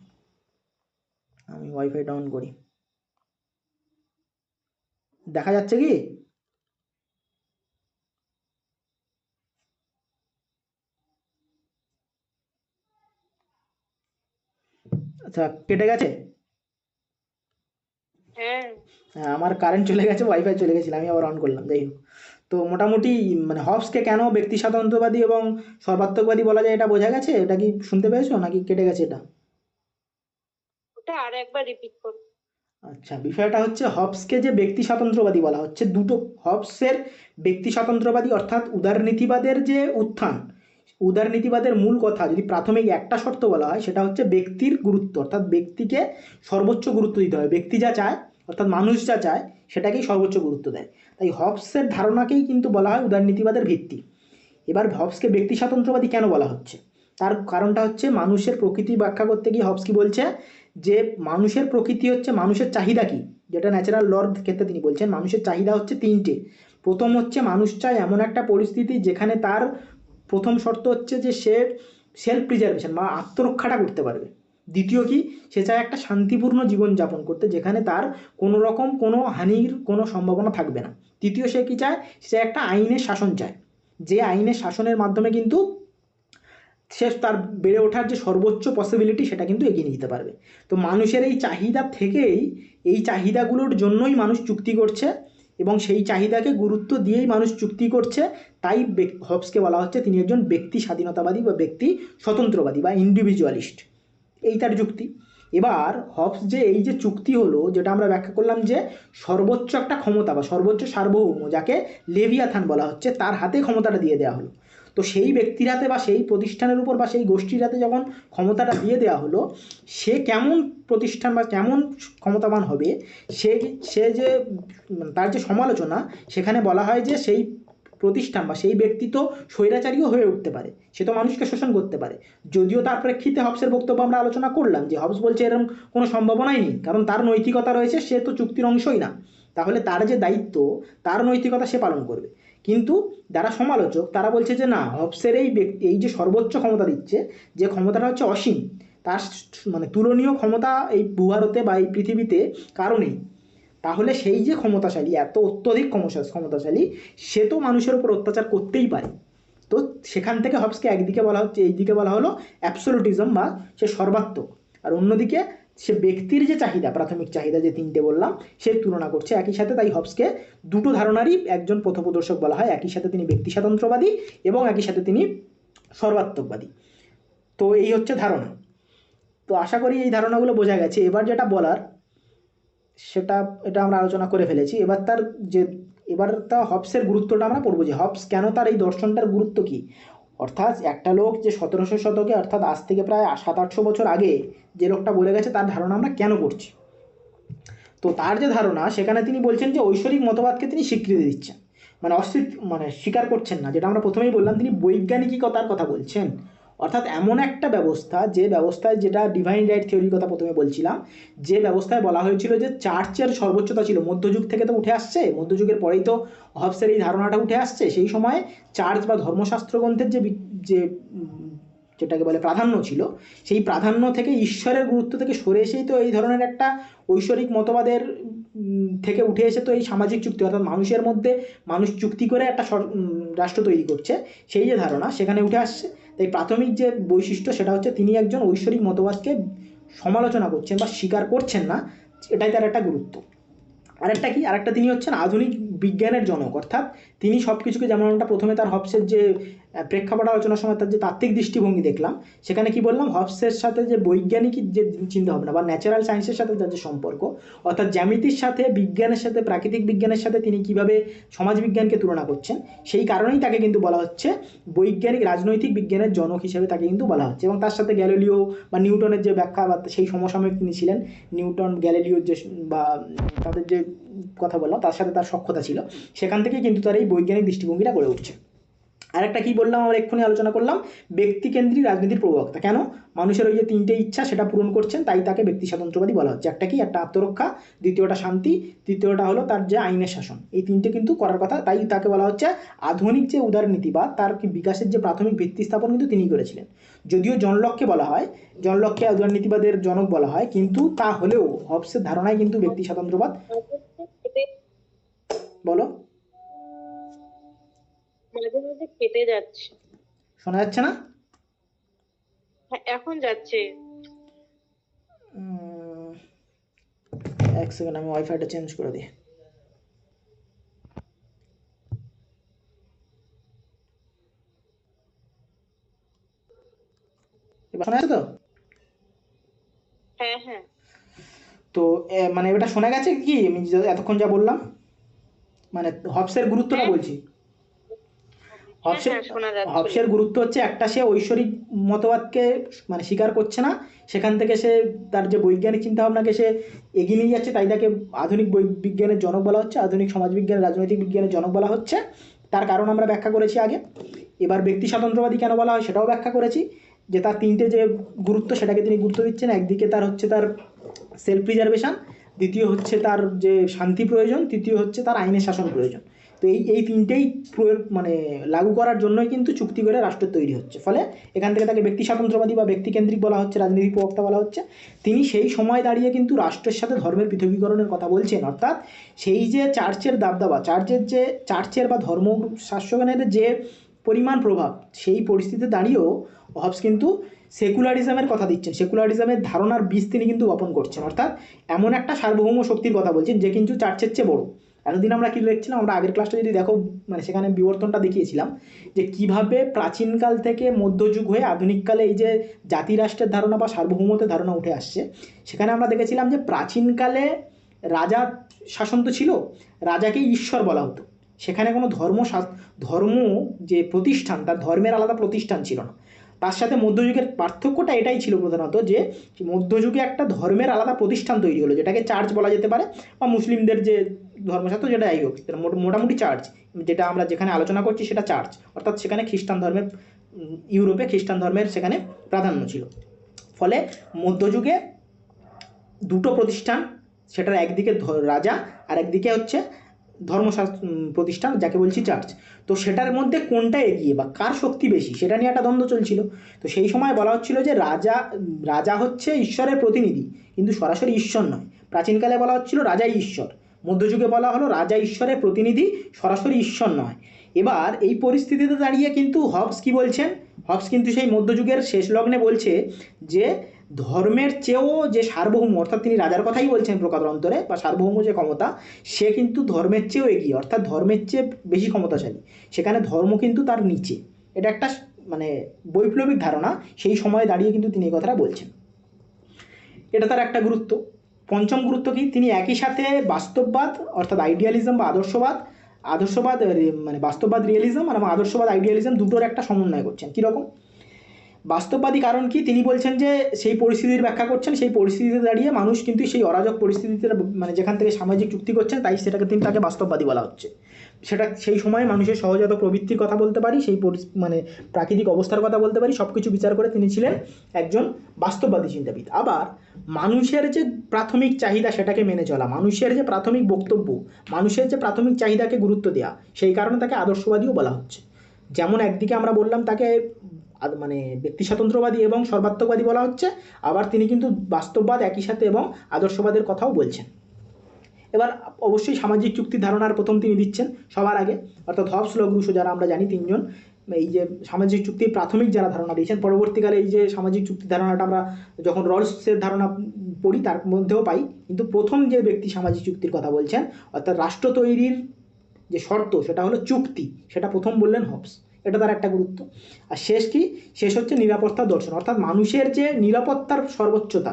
আমি ওয়াইফাই ডাউন করি। দেখা যাচ্ছে কি? আচ্ছা, কেটে গেছে? হ্যাঁ, হ্যাঁ, আমার কারেন্ট চলে গেছে, ওয়াইফাই চলে গেছিল, আমি আবার অন করলাম। যাই হোক, তো মোটামুটি মানে হবসকে কেন ব্যক্তি স্বাতন্ত্র্যবাদী এবং সর্বাত্মকবাদী বলা যায় এটা বোঝা গেছে? এটা কি শুনতে পেয়েছো নাকি কেটে গেছে এটা? ওটা আর একবার রিপিট করো। আচ্ছা, বিষয়টা হচ্ছে হবসকে যে ব্যক্তি স্বাতন্ত্র্যবাদী বলা হচ্ছে, দুটো হবসের ব্যক্তি স্বাতন্ত্র্যবাদী অর্থাৎ উদারনীতিবাদের যে উত্থান, উদারনীতিবাদের মূল কথা যদি প্রাথমিক একটা শর্ত বলা হয়, সেটা হচ্ছে ব্যক্তির গুরুত্ব, অর্থাৎ ব্যক্তিকে সর্বোচ্চ গুরুত্ব দিতে হবে। ব্যক্তি যা চায়, অর্থাৎ মানুষ যা চায়, সেটাকেই সর্বোচ্চ গুরুত্ব দেয়। তাই হবসের ধারণাকেই কিন্তু বলা হয় উদারনীতিবাদের ভিত্তি। এবার হবসকে ব্যক্তি স্বাতন্ত্র্যবাদী কেন বলা হচ্ছে, তার কারণটা হচ্ছে মানুষের প্রকৃতি ব্যাখ্যা করতে গিয়ে হবস কি বলছে যে মানুষের প্রকৃতি হচ্ছে মানুষের চাহিদা কি, যেটা ন্যাচারাল লর ক্ষেত্রে তিনি বলছেন মানুষের চাহিদা হচ্ছে তিনটে। প্রথম হচ্ছে মানুষ চায় এমন একটা পরিস্থিতি যেখানে তার প্রথম শর্ত হচ্ছে যে সে সেলফ প্রিজার্ভেশন বা আত্মরক্ষাটা করতে পারবে। দ্বিতীয় কি, সে চায় একটা শান্তিপূর্ণ জীবনযাপন করতে যেখানে তার কোনো রকম কোনো হানির কোনো সম্ভাবনা থাকবে না। তৃতীয় সে কি চায়, সে একটা আইনের শাসন চায়, যে আইনের শাসনের মাধ্যমে কিন্তু সে তার বেড়ে ওঠার যে সর্বোচ্চ পসিবিলিটি সেটা কিন্তু এগিয়ে নিয়ে যেতে পারবে। তো মানুষের এই চাহিদা থেকেই, এই চাহিদাগুলোর জন্যই মানুষ চুক্তি করছে এবং সেই চাহিদাকে গুরুত্ব দিয়েই মানুষ চুক্তি করছে। তাই হবসকে বলা হচ্ছে তিনি একজন ব্যক্তি স্বাধীনতাবাদী বা ব্যক্তি স্বতন্ত্রবাদী বা ইন্ডিভিজুয়ালিস্ট, এই তার যুক্তি। এবার হবস যে এই যে চুক্তি হলো, যেটা আমরা ব্যাখ্যা করলাম যে সর্বোচ্চ একটা ক্ষমতা বা সর্বোচ্চ সার্বভৌম যাকে লেভিয়াথান বলা হচ্ছে, তার হাতে ক্ষমতাটা দিয়ে দেওয়া হলো। তো সেই ব্যক্তির হাতে বা সেই প্রতিষ্ঠানের উপর বা সেই গোষ্ঠীর হাতে যখন ক্ষমতাটা দিয়ে দেওয়া হলো, সে কেমন প্রতিষ্ঠান বা কেমন ক্ষমতাবান হবে, সে সে যে তার যে সমালোচনা, সেখানে বলা হয় যে সেই প্রতিষ্ঠান বা সেই ব্যক্তি তো স্বৈরাচারীও হয়ে উঠতে পারে, সে তো মানুষকে শোষণ করতে পারে। যদিও তার প্রেক্ষিতে হবসের বক্তব্য আমরা আলোচনা করলাম যে হবস বলছে এরকম কোনো সম্ভাবনাই নেই, কারণ তার নৈতিকতা রয়েছে, সে তো চুক্তির অংশই না, তাহলে তার যে দায়িত্ব, তার নৈতিকতা সে পালন করবে। কিন্তু যারা সমালোচক তারা বলছে যে না, হবসের এই ব্যক্তি এই যে সর্বোচ্চ ক্ষমতা দিচ্ছে, যে ক্ষমতাটা হচ্ছে অসীম, তার মানে তুলনীয় ক্ষমতা এই ভূভারতে বা এই পৃথিবীতে কারো নেই। তাহলে সেই যে ক্ষমতাশালী, এত অত্যধিক ক্ষমতাশালী, সে তো মানুষের উপর অত্যাচার করতেই পারে। তো সেখান থেকে হবসকে একদিকে বলা হচ্ছে, এই দিকে বলা হলো অ্যাবসোলুটিজম বা সে সর্বাত্মক, আর অন্যদিকে সে ব্যক্তির যে চাহিদা, প্রাথমিক চাহিদা যে তিনটে বললাম, সে তুলনা করছে একই সাথে। তাই হবসকে দুটো ধারণারই একজন পথপ্রদর্শক বলা হয়, একই সাথে তিনি ব্যক্তি স্বাতন্ত্র্যবাদী এবং একই সাথে তিনি সর্বাত্মকবাদী। তো এই হচ্ছে ধারণা। তো আশা করি এই ধারণাগুলো বোঝা গেছে। এবার যেটা বলার সেটা, এটা আমরা আলোচনা করে ফেলেছি। এবার তার যে এবার তা হবসের গুরুত্বটা আমরা পড়বো যে হবস কেন, তার এই দর্শনটার গুরুত্ব কী। অর্থাৎ একটা লোক যে 1700 শতকে, অর্থাৎ আজ থেকে প্রায় 700-800 বছর আগে যে লোকটা বলে গেছে, তার ধারণা আমরা কেন করছি। তো তার যে ধারণা, সেখানে তিনি বলছেন যে ঐশ্বরিক মতবাদকে তিনি স্বীকৃতি দিচ্ছেন, মানে স্বীকার করছেন না। যেটা আমরা প্রথমেই বললাম, তিনি বৈজ্ঞানিকতার কথা বলছেন, অর্থাৎ এমন একটা ব্যবস্থা, যে ব্যবস্থায়, যেটা ডিভাইন রাইট থিওরির কথা প্রথমে বলছিলাম, যে ব্যবস্থায় বলা হয়েছিল যে চার্চের সর্বোচ্চতা ছিল, মধ্যযুগ থেকে তো উঠে আসছে, মধ্যযুগের পরেই তো হবসের এই ধারণাটা উঠে আসছে। সেই সময় চার্চ বা ধর্মশাস্ত্র গ্রন্থের যে যেটাকে বলে প্রাধান্য ছিল, সেই প্রাধান্য থেকে ঈশ্বরের গুরুত্ব থেকে সরে এসেই তো এই ধরনের একটা ঐশ্বরিক মতবাদের থেকে উঠে এসে তো এই সামাজিক চুক্তি, অর্থাৎ মানুষের মধ্যে মানুষ চুক্তি করে একটা রাষ্ট্র তৈরি করছে, সেই যে ধারণা সেখানে উঠে আসছে। তাই প্রাথমিক যে বৈশিষ্ট্য সেটা হচ্ছে তিনি একজন ঐশ্বরিক মতবাদকে সমালোচনা করছেন বা স্বীকার করছেন না, এটাই তার একটা গুরুত্ব। আরেকটা কি, আরেকটা তিনি হচ্ছেন আধুনিক বিজ্ঞানের জনক, অর্থাৎ তিনি সব কিছুকে, যেমন আমরা প্রথমে তার হবসের যে প্রেক্ষাপট আলোচনার সময় তার যে তাত্ত্বিক দৃষ্টিভঙ্গি দেখলাম, সেখানে কি বললাম, হবসের সাথে যে বৈজ্ঞানিক যে চিন্তাভাবনা বা ন্যাচারাল সায়েন্সের সাথে তার যে সম্পর্ক, অর্থাৎ জ্যামিতির সাথে, বিজ্ঞানের সাথে, প্রাকৃতিক বিজ্ঞানের সাথে তিনি কিভাবে সমাজবিজ্ঞানকে তুলনা করছেন, সেই কারণেই তাকে কিন্তু বলা হচ্ছে বৈজ্ঞানিক রাজনৈতিক বিজ্ঞানের জনক হিসেবে তাকে কিন্তু বলা হচ্ছে। এবং তার সাথে গ্যালিলিও বা নিউটনের যে ব্যাখ্যা, বা সেই সমসাময়িক তিনি ছিলেন, নিউটন গ্যালিলিওর যে বা তাদের যে কথা বললাম, তার সাথে তার সখ্যতা ছিল, সেখান থেকে কিন্তু তার এই বৈজ্ঞানিক দৃষ্টিভঙ্গিটা গড়ে উঠছে। আরেকটা কি বললাম, আমরা এক্ষুনি আলোচনা করলাম, ব্যক্তিকেন্দ্রিক রাজনীতির প্রবক্তা। কেন? মানুষের ওই যে তিনটে ইচ্ছা সেটা পূরণ করছেন, তাই তাকে ব্যক্তি স্বাতন্ত্র্যবাদী বলা হচ্ছে। একটা কি, একটা আত্মরক্ষা, দ্বিতীয়টা শান্তি, তৃতীয়টা হলো তার যে আইনের শাসন। এই তিনটে কিন্তু করার কথা, তাই তাকে বলা হচ্ছে আধুনিক যে উদারনীতিবাদ, তার বিকাশের যে প্রাথমিক ভিত্তি স্থাপন কিন্তু তিনি করেছিলেন। যদিও জন লককে বলা হয়, জন লককে উদারনীতিবাদের জনক বলা হয়, কিন্তু তা হলেও হবসের ধারণায় কিন্তু ব্যক্তি স্বাতন্ত্র্যবাদ। বলো। মাঝে মাঝে কেটে যাচ্ছে। শোনা যাচ্ছে না? হ্যাঁ, এখন যাচ্ছে। এক সেকেন্ড, আমি ওয়াইফাইটা চেঞ্জ করে দিই। এবার শোনা যাচ্ছে তো? হ্যাঁ হ্যাঁ তো মানে এটা শোনা গেছে কি আমি এতক্ষণ যা বললাম, মানে হবসের গুরুত্বটা হ্যাঁ বলছি। হ্যাঁ হবসের হ্যাঁ শোনা যাচ্ছিল। হবসের গুরুত্ব হচ্ছে, একটা সে ঐশ্বরিক মতবাদকে মানে স্বীকার করছে না, সেখান থেকে সে তার যে বৈজ্ঞানিক চিন্তাভাবনাকে সে এগিয়ে নিয়ে যাচ্ছে, তাই তাকে আধুনিক বিজ্ঞানের জনক বলা হচ্ছে, আধুনিক সমাজবিজ্ঞান, রাজনৈতিক বিজ্ঞানের জনক বলা হচ্ছে। তার কারণ আমরা ব্যাখ্যা করেছি আগে। এবার ব্যক্তি স্বাতন্ত্র্যবাদী কেন বলা হয় সেটাও ব্যাখ্যা করেছি, যে তার তিনটে যে গুরুত্ব সেটাকে তিনি গুরুত্ব দিচ্ছেন। একদিকে তার হচ্ছে তার সেলফ প্রিজার্ভেশন, দ্বিতীয় হচ্ছে তার যে শান্তি প্রয়োজন, তৃতীয় হচ্ছে তার আইনের শাসন প্রয়োজন। তো এই তিনটেই প্রয়োগ মানে লাগু করার জন্যই কিন্তু চুক্তি করে রাষ্ট্র তৈরি হচ্ছে। ফলে এখান থেকে তাকে ব্যক্তি স্বাতন্ত্র্যবাদী বা ব্যক্তিকেন্দ্রিক বলা হচ্ছে, রাজনীতি প্রবক্তা বলা হচ্ছে। তিনি সেই সময় দাঁড়িয়ে কিন্তু রাষ্ট্রের সাথে ধর্মের পৃথকীকরণের কথা বলছেন, অর্থাৎ সেই যে চার্চের দাবদাবা, চার্চের বা ধর্ম শাসনের যে পরিমাণ প্রভাব, সেই পরিস্থিতিতে দাঁড়িয়েও হবস কিন্তু সেকুলারিজমের কথা দিচ্ছেন, সেকুলারিজমের ধারণার বীজ তিনি কিন্তু বপন করছেন। অর্থাৎ এমন একটা সার্বভৌম শক্তির কথা বলছেন যে কিন্তু চার্চের চেয়ে বড়। এতদিন আমরা কি দেখছিলাম, আমরা আগের ক্লাসটা যদি দেখো, মানে সেখানে বিবর্তনটা দেখিয়েছিলাম যে কিভাবে প্রাচীনকাল থেকে মধ্যযুগ হয়ে আধুনিককালে এই যে জাতিরাষ্ট্রের ধারণা বা সার্বভৌমত্বের ধারণা উঠে আসছে। সেখানে আমরা দেখেছিলাম যে প্রাচীনকালে রাজা শাসন তো ছিল, রাজাকেই ঈশ্বর বলা হতো। সেখানে কোনো ধর্ম যে প্রতিষ্ঠান, তার ধর্মের আলাদা প্রতিষ্ঠান ছিল না। তার সাথে মধ্যযুগের পার্থক্যটা এটাই ছিল প্রধানত, যে মধ্যযুগে একটা ধর্মের আলাদা প্রতিষ্ঠান তৈরি হলো, যেটাকে চার্চ বলা যেতে পারে, বা মুসলিমদের যে ধর্মশাস্ত্র যেটা যাই হোক, মোটামুটি চার্চ, যেটা আমরা যেখানে আলোচনা করছি সেটা চার্চ। অর্থাৎ সেখানে খ্রিস্টান ধর্মের, ইউরোপে খ্রিস্টান ধর্মের সেখানে প্রাধান্য ছিল। ফলে মধ্যযুগে দুটো প্রতিষ্ঠান, সেটার একদিকে রাজা আর একদিকে হচ্ছে ধর্মশাস্ত্র প্রতিষ্ঠান, যাকে বলছি চার্চ। তো সেটার মধ্যে কোনটা এগিয়ে বা কার শক্তি বেশি, সেটা নিয়ে একটা দ্বন্দ্ব চলছিল। তো সেই সময় বলা হচ্ছিল যে রাজা হচ্ছে ঈশ্বরের প্রতিনিধি, কিন্তু সরাসরি ঈশ্বর নয়। প্রাচীনকালে বলা হচ্ছিল রাজাই ঈশ্বর, মধ্যযুগে বলা হলো রাজা ঈশ্বরের প্রতিনিধি, সরাসরি ঈশ্বর নয়। এবার এই পরিস্থিতিতে দাঁড়িয়ে কিন্তু হবস কি বলছেন, হবস কিন্তু সেই মধ্যযুগের শেষ লগ্নে বলছে যে ধর্মের চেয়েও যে সার্বভৌম, অর্থাৎ তিনি রাজার কথাই বলছেন প্রকারান্তরে, বা সার্বভৌম যে ক্ষমতা, সে কিন্তু ধর্মের চেয়েও এগিয়ে, অর্থাৎ ধর্মের চেয়ে বেশি ক্ষমতাশালী। সেখানে ধর্ম কিন্তু তার নিচে। এটা একটা মানে বৈপ্লবিক ধারণা, সেই সময়ে দাঁড়িয়ে কিন্তু তিনি এই কথাটা বলছেন। এটা তার একটা গুরুত্ব। পঞ্চম গুরুত্ব কি, তিনি একই সাথে বাস্তববাদ অর্থাৎ আইডিয়ালিজম বা আদর্শবাদ মানে বাস্তববাদ রিয়েলিজম আর আদর্শবাদ আইডিয়ালিজম দুটোর একটা সমন্বয় করছেন। কীরকম? বাস্তববাদী কারণ কি, তিনি বলছেন যে সেই পরিস্থিতির ব্যাখ্যা করছেন, সেই পরিস্থিতিতে দাঁড়িয়ে মানুষ কিন্তু সেই অরাজক পরিস্থিতিতে মানে যেখান থেকে সামাজিক চুক্তি করছেন, তাই সেটাকে তাকে বাস্তববাদী বলা হচ্ছে। সেটা সেই সময় মানুষের সহজাত প্রবৃত্তির কথা বলতে পারি, সেই মানে প্রাকৃতিক অবস্থার কথা বলতে পারি, সব কিছু বিচার করে তিনি ছিলেন একজন বাস্তববাদী চিন্তাবিদ। আবার মানুষের যে প্রাথমিক চাহিদা সেটাকে মেনে চলা, মানুষের যে প্রাথমিক বক্তব্য, মানুষের যে প্রাথমিক চাহিদাকে গুরুত্ব দেওয়া, সেই কারণে তাকে আদর্শবাদীও বলা হচ্ছে। যেমন একদিকে আমরা বললাম তাকে মানে ব্যক্তি স্বাতন্ত্র্যবাদী এবং সর্বাত্মকবাদী বলা হচ্ছে, আবার তিনি কিন্তু বাস্তববাদ একই সাথে এবং আদর্শবাদের কথাও বলছেন। এবার অবশ্যই সামাজিক চুক্তির ধারণার প্রথম তিনি দিচ্ছেন সবার আগে, অর্থাৎ হবস, লক, রুসো, যারা আমরা জানি তিনজন এই যে সামাজিক চুক্তির প্রাথমিক যারা ধারণা দিয়েছেন। পরবর্তীকালে এই যে সামাজিক চুক্তির ধারণাটা আমরা যখন রলসের ধারণা পড়ি তার মধ্যেও পাই, কিন্তু প্রথম যে ব্যক্তি সামাজিক চুক্তির কথা বলছেন, অর্থাৎ রাষ্ট্র তৈরির যে শর্ত সেটা হলো চুক্তি, সেটা প্রথম বললেন হবস। এটা তার একটা গুরুত্ব। আর শেষ কি, শেষ হচ্ছে নিরাপত্তার দর্শন, অর্থাৎ মানুষের যে নিরাপত্তার সর্বোচ্চতা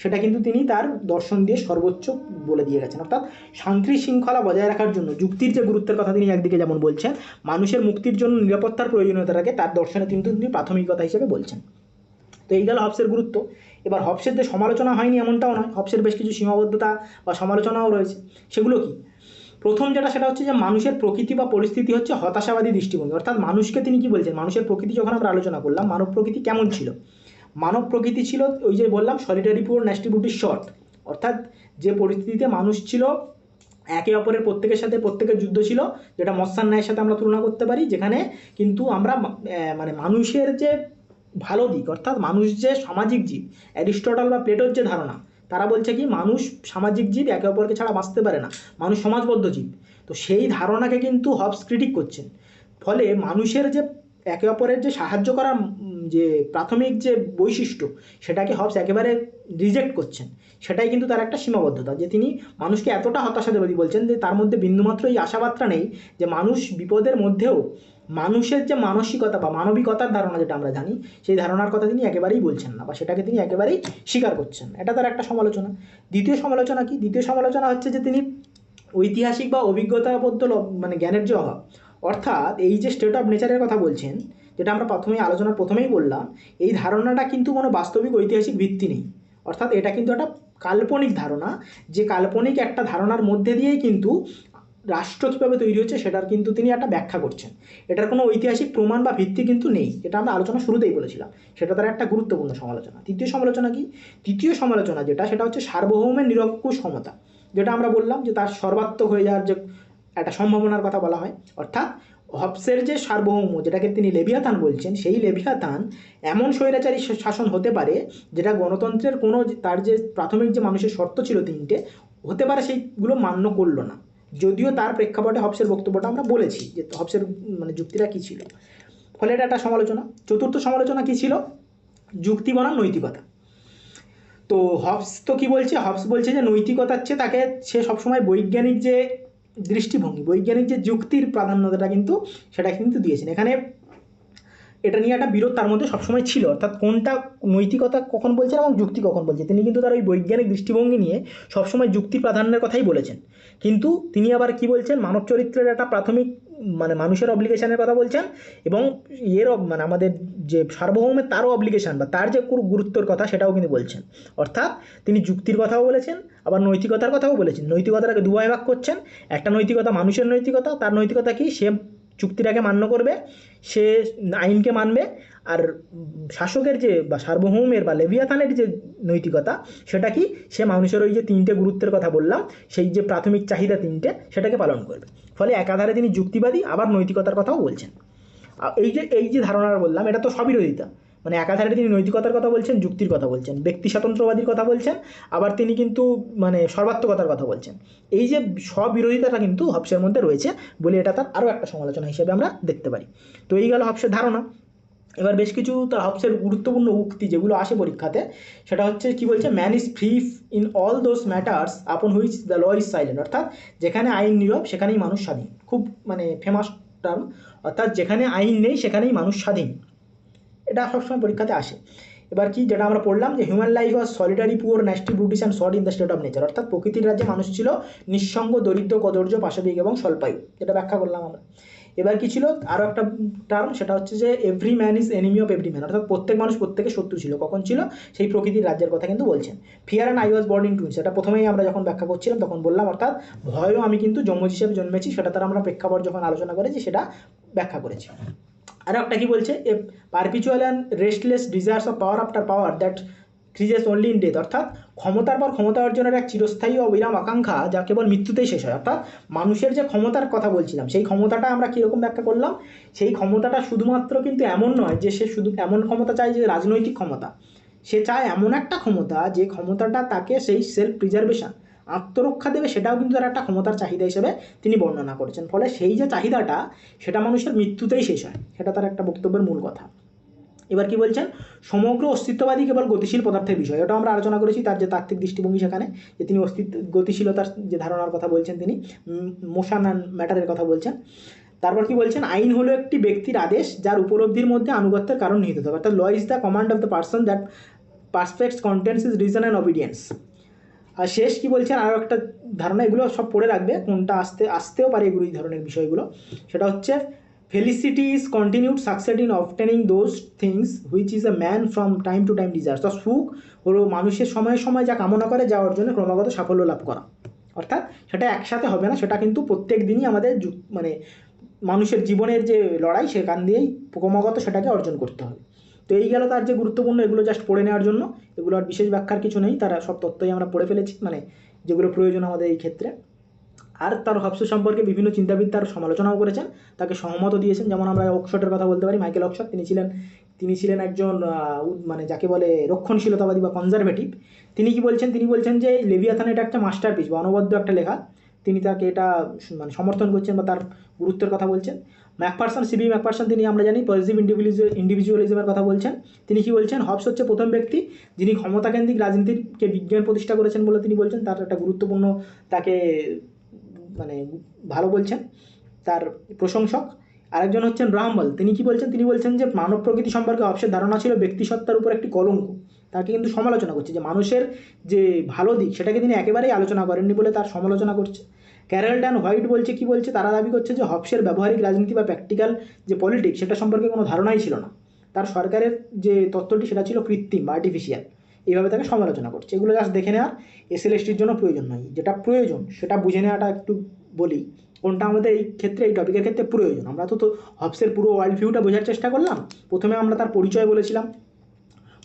সেটা কিন্তু তিনি তার দর্শন দিয়ে সর্বোচ্চ বলে দিয়ে গেছেন। অর্থাৎ শান্তি শৃঙ্খলা বজায় রাখার জন্য যুক্তির যে গুরুত্বের কথা তিনি একদিকে যেমন বলছেন, মানুষের মুক্তির জন্য নিরাপত্তার প্রয়োজনীয়তাটাকে তার দর্শনে কিন্তু তিনি প্রাথমিকতা হিসেবে বলছেন। তো এই গেল হবসের গুরুত্ব। এবার হবসের যে সমালোচনা হয়নি এমনটাও নয়, হবসের বেশ কিছু সীমাবদ্ধতা বা সমালোচনাও রয়েছে। সেগুলো কি? প্রথম যেটা সেটা হচ্ছে যে মানুষের প্রকৃতি বা পরিস্থিতি হচ্ছে হতাশাবাদী দৃষ্টিভঙ্গি। অর্থাৎ মানুষকে তিনি কি বলছেন, মানুষের প্রকৃতি যখন আমরা আলোচনা করলাম, মানব প্রকৃতি কেমন ছিল? মানব প্রকৃতি ছিল ওই যে বললাম সলিটারি পুয়ার ন্যাস্টি ব্রুটি শর্ট, অর্থাৎ যে পরিস্থিতিতে মানুষ ছিল একে অপরের প্রত্যেকের সাথে প্রত্যেকের যুদ্ধ ছিল, যেটা মস্যান ন্যায়ের সাথে আমরা তুলনা করতে পারি, যেখানে কিন্তু আমরা মানে মানুষের যে ভালো দিক, অর্থাৎ মানুষ যে সামাজিক জীব, অ্যারিস্টটল বা প্লেটোর যে ধারণা, তারা বলছে কি মানুষ সামাজিক জীব, একে অপরকে ছাড়া বাঁচতে পারে না, মানুষ সমাজবদ্ধ জীব। তো সেই ধারণাকে কিন্তু হবস ক্রিটিক করছেন। ফলে মানুষের যে একে অপরের যে সাহায্য করার যে প্রাথমিক যে বৈশিষ্ট্য, সেটাকে হবস একেবারে রিজেক্ট করছেন। সেটাই কিন্তু তার একটা সীমাবদ্ধতা, যে তিনি মানুষকে এতটা হতাশাবাদী বলছেন যে তার মধ্যে বিন্দুমাত্র এই আশাবাদটা নেই যে মানুষ বিপদের মধ্যেও মানুষের যে মানসিকতা বা মানবিকতার ধারণা যেটা আমরা জানি, সেই ধারণার কথা তিনি একেবারেই বলছেন না, বা সেটাকে তিনি একেবারেই স্বীকার করছেন। এটা তার একটা সমালোচনা। দ্বিতীয় সমালোচনা কি? দ্বিতীয় সমালোচনা হচ্ছে যে তিনি ঐতিহাসিক বা অভিজ্ঞতাবদ্ধ মানে জ্ঞানের যে অভাব, অর্থাৎ এই যে স্টেট অফ নেচারের কথা বলছেন, যেটা আমরা আলোচনার প্রথমেই বললাম, এই ধারণাটা কিন্তু কোনো বাস্তবিক ঐতিহাসিক ভিত্তি নেই। অর্থাৎ এটা কিন্তু একটা কাল্পনিক ধারণা, যে কাল্পনিক একটা ধারণার মধ্যে দিয়েই কিন্তু রাষ্ট্র কীভাবে তৈরি হচ্ছে সেটার কিন্তু তিনি একটা ব্যাখ্যা করছেন। এটার কোনো ঐতিহাসিক প্রমাণ বা ভিত্তি কিন্তু নেই, যেটা আমরা আলোচনা শুরুতেই বলেছিলাম। সেটা তার একটা গুরুত্বপূর্ণ সমালোচনা। তৃতীয় সমালোচনা কি? তৃতীয় সমালোচনা যেটা, সেটা হচ্ছে সার্বভৌমের নিরঙ্কুশ ক্ষমতা, যেটা আমরা বললাম যে তার সর্বাত্মক হয়ে যাওয়ার যে একটা সম্ভাবনার কথা বলা হয়। অর্থাৎ হবসের যে সার্বভৌম, যেটাকে তিনি লেভিয়াথান বলছেন, সেই লেভিয়াথান এমন স্বৈরাচারী শাসন হতে পারে যেটা গণতন্ত্রের কোনো তার যে প্রাথমিক যে মানুষের শর্ত ছিল তিনটে হতে পারে, সেইগুলো মান্য করলো না। যদিও তার প্রেক্ষাপটে হবসের বক্তব্যটা আমরা বলেছি যে হবসের মানে যুক্তিটা কী ছিল। ফলে এটা একটা সমালোচনা। চতুর্থ সমালোচনা কী ছিল? যুক্তি বনাম নৈতিকতা। তো হবস তো কী বলছে? হবস বলছে যে নৈতিকতার চেয়ে তাকে সে সবসময় বৈজ্ঞানিক যে দৃষ্টিভঙ্গি, বৈজ্ঞানিক যে যুক্তির প্রাধান্যতাটা কিন্তু সেটা কিন্তু দিয়েছেন। এখানে এটা নিয়ে একটা বিরোধ তার মধ্যে সবসময় ছিল, অর্থাৎ কোনটা নৈতিকতা কখন বলছেন এবং যুক্তি কখন বলছে। তিনি কিন্তু তার ওই বৈজ্ঞানিক দৃষ্টিভঙ্গি নিয়ে সবসময় যুক্তি প্রাধান্যের কথাই বলেছেন, কিন্তু তিনি আবার কি বলছেন, মানব চরিত্রের একটা প্রাথমিক মানে মানুষের অব্লিগেশনের কথা বলছেন, এবং এর মানে আমাদের যে সার্বভৌমের তারও অব্লিগেশন বা তার যে গুরুত্বর কথা সেটাও কিন্তু বলছেন। অর্থাৎ তিনি যুক্তির কথাও বলেছেন, আবার নৈতিকতার কথাও বলেছেন। নৈতিকতাটাকে দুভাগে ভাগ করছেন। একটা নৈতিকতা মানুষের নৈতিকতা, তার নৈতিকতা কি? সে চুক্তিটাকে মান্য করবে, সে আইনকে মানবে। আর শাসকের যে বা সার্বভৌমের বা লেভিয়াথানের যে নৈতিকতা, সেটা কি? সে মানুষের ওই যে তিনটে গুরুত্বের কথা বললাম, সেই যে প্রাথমিক চাহিদা তিনটে, সেটাকে পালন করবে। ফলে একাধারে তিনি যুক্তিবাদী আবার নৈতিকতার কথাও বলছেন। এই যে ধারণাটা বললাম, এটা তো সবিরোধিতা। মানে একাধারে তিনি নৈতিকতার কথা বলছেন, যুক্তির কথা বলছেন, ব্যক্তি স্বাতন্ত্র্যবাদীর কথা বলছেন, আবার তিনি কিন্তু মানে সর্বাত্মকতার কথা বলছেন। এই যে স্ববিরোধিতাটা কিন্তু হবসের মধ্যে রয়েছে বলে এটা তার আরও একটা সমালোচনা হিসেবে আমরা দেখতে পারি। তো এই গেল হবসের ধারণা। এবার বেশ কিছু তার হবসের গুরুত্বপূর্ণ উক্তি যেগুলো আসে পরীক্ষাতে, সেটা হচ্ছে কি বলছে, man is free in all those matters upon which the law is silent. অর্থাৎ যেখানে আইন নীরব সেখানেই মানুষ স্বাধীন। খুব মানে ফেমাস টার্ম। অর্থাৎ যেখানে আইন নেই সেখানেই মানুষ স্বাধীন। এটা সবসময় পরীক্ষাতে আসে। এবার কি, যেটা আমরা পড়লাম যে human life was solitary poor nasty brutish and short in the state of nature. অর্থাৎ প্রকৃতির রাজ্যে মানুষ ছিল নিঃসঙ্গ, দরিদ্র, কদর্য, পাশবিক এবং স্বল্পায়ু, যেটা ব্যাখ্যা করলাম আমরা। এবার কি ছিল আরও একটা টার্ম, সেটা হচ্ছে যে every man is enemy of every man, অর্থাৎ প্রত্যেক মানুষ প্রত্যেকের শত্রু ছিল। কখন ছিল? সেই প্রকৃতির রাজ্যের কথা কিন্তু বলছেন। Fear and I was born in twins, সেটা প্রথমেই আমরা যখন ব্যাখ্যা করছিলাম তখন বললাম, অর্থাৎ ভয়ও আমি কিন্তু যমজ হিসেবে জন্মেছি, সেটা তার আমরা প্রেক্ষাপট যখন আলোচনা করেছি সেটা ব্যাখ্যা করেছি। আর একটা কি বলছে, a perpetual and restless desires of power after power that ক্রিজেস অনলি ইন ডেথ, অর্থাৎ ক্ষমতার পর ক্ষমতা অর্জনের এক চিরস্থায়ী অবিরাম আকাঙ্ক্ষা যা কেবল মৃত্যুতেই শেষ হয়। অর্থাৎ মানুষের যে ক্ষমতার কথা বলছিলাম, সেই ক্ষমতাটা আমরা কীরকম ব্যাখ্যা করলাম, সেই ক্ষমতাটা শুধুমাত্র কিন্তু এমন নয় যে সে শুধু এমন ক্ষমতা চায় যে রাজনৈতিক ক্ষমতা, সে চায় এমন একটা ক্ষমতা যে ক্ষমতাটা তাকে সেই সেলফ প্রিজার্ভেশন, আত্মরক্ষা দেবে, সেটাও কিন্তু তার একটা ক্ষমতার চাহিদা হিসেবে তিনি বর্ণনা করেছেন। ফলে সেই যে চাহিদাটা, সেটা মানুষের মৃত্যুতেই শেষ হয়, সেটা তার একটা বক্তব্যের মূল কথা। এবার কি বলছেন, সমগ্র অস্তিত্ববাদী কেবল গতিশীল পদার্থের বিষয়, এটা আমরা আলোচনা করেছি, তার যে তাত্ত্বিক দৃষ্টিভঙ্গি সেখানে, যে তিনি গতিশীলতার যে ধারণার কথা বলছেন, তিনি মোশন অ্যান্ড ম্যাটারের কথা বলছেন। তারপর কি বলছেন, আইন হলো একটি ব্যক্তির আদেশ যার উপলব্ধির মধ্যে আনুগত্যের কারণ নিহিত থাকে, অর্থাৎ law is the command of the person that perfects contents is reason and obedience. আর শেষ কি বলছেন, আরও একটা ধারণা, এগুলো সব পড়ে রাখবে, কোনটা আসতেও পারে এগুলো, এই ধরনের বিষয়গুলো, সেটা হচ্ছে Felicity is continued success in obtaining those things which is a man from time to time desires. তো সুখ হলো মানুষের সময়ে সময় যা কামনা করে, যা অর্জনে ক্রমাগত সাফল্য লাভ করা। অর্থাৎ সেটা একসাথে হবে না, সেটা কিন্তু প্রত্যেক দিনই আমাদের মানে মানুষের জীবনের যে লড়াই, সেখান দিয়েই ক্রমাগত সেটাকে অর্জন করতে হবে। তো এই গেল তার যে গুরুত্বপূর্ণ, এগুলো জাস্ট পড়ে নেওয়ার জন্য, এগুলো আর বিশেষ ব্যাখ্যার কিছু নেই, তারা সব তথ্যই আমরা পড়ে ফেলেছি, মানে যেগুলো প্রয়োজন আমাদের এই ক্ষেত্রে। আর তার হবস সম্পর্কে বিভিন্ন চিন্তাবিদ তার সমালোচনাও করেছেন, তাকে সহমতও দিয়েছেন। যেমন আমরা অক্সফোর্ডের কথা বলতে পারি, মাইকেল অক্সফোর্ড, তিনি ছিলেন একজন মানে যাকে বলে রক্ষণশীলতাবাদী বা কনজারভেটিভ। তিনি কি বলছেন, তিনি বলছেন যে লেভিয়াথান এটা একটা মাস্টারপিস বা অনবদ্য একটা লেখা, তিনি তাকে এটা মানে সমর্থন করছেন বা তার গুরুত্বের কথা বলছেন। সিবি ম্যাকফারসন, তিনি আমরা জানি পজিটিভ ইন্ডিভিজুয়ালিজমের কথা বলছেন। তিনি কি বলছেন, হবস হচ্ছে প্রথম ব্যক্তি যিনি ক্ষমতাকেন্দ্রিক রাজনীতিকে বিজ্ঞান প্রতিষ্ঠা করেছেন বলে তিনি বলছেন, তার একটা গুরুত্বপূর্ণ, তাকে মানে ভালো বলছেন, তার প্রশংসক। আরেকজন হচ্ছেন রাহমল, তিনি কি বলছেন, তিনি বলছেন যে মানব প্রকৃতি সম্পর্কে হবসের ধারণা ছিল ব্যক্তিসত্তার উপর একটি কলঙ্ক। তাকে কিন্তু সমালোচনা করছে, যে মানুষের যে ভালো দিক সেটাকে তিনি একেবারেই আলোচনা করেননি বলে তার সমালোচনা করছে। ক্যারেল ড্যান হোয়াইট বলছে, কি বলছে, তারা দাবি করছে যে হবসের ব্যবহারিক রাজনীতি বা প্র্যাকটিক্যাল যে পলিটিক্স, সেটা সম্পর্কে কোনো ধারণাই ছিল না, তার সরকারের যে তত্ত্বটি সেটা ছিল কৃত্রিম বা আর্টিফিশিয়াল, এইভাবে তাকে সমালোচনা করছে। এগুলো জাস্ট দেখে নেওয়ার এসএলএসটির জন্য প্রয়োজন নয়, যেটা প্রয়োজন সেটা বুঝে নেওয়াটা একটু বলি, কোনটা আমাদের এই ক্ষেত্রে, এই টপিকের ক্ষেত্রে প্রয়োজন। আমরা তো হবসের পুরো ওয়ার্ল্ড ভিউটা বোঝার চেষ্টা করলাম। প্রথমে আমরা তার পরিচয় বলেছিলাম,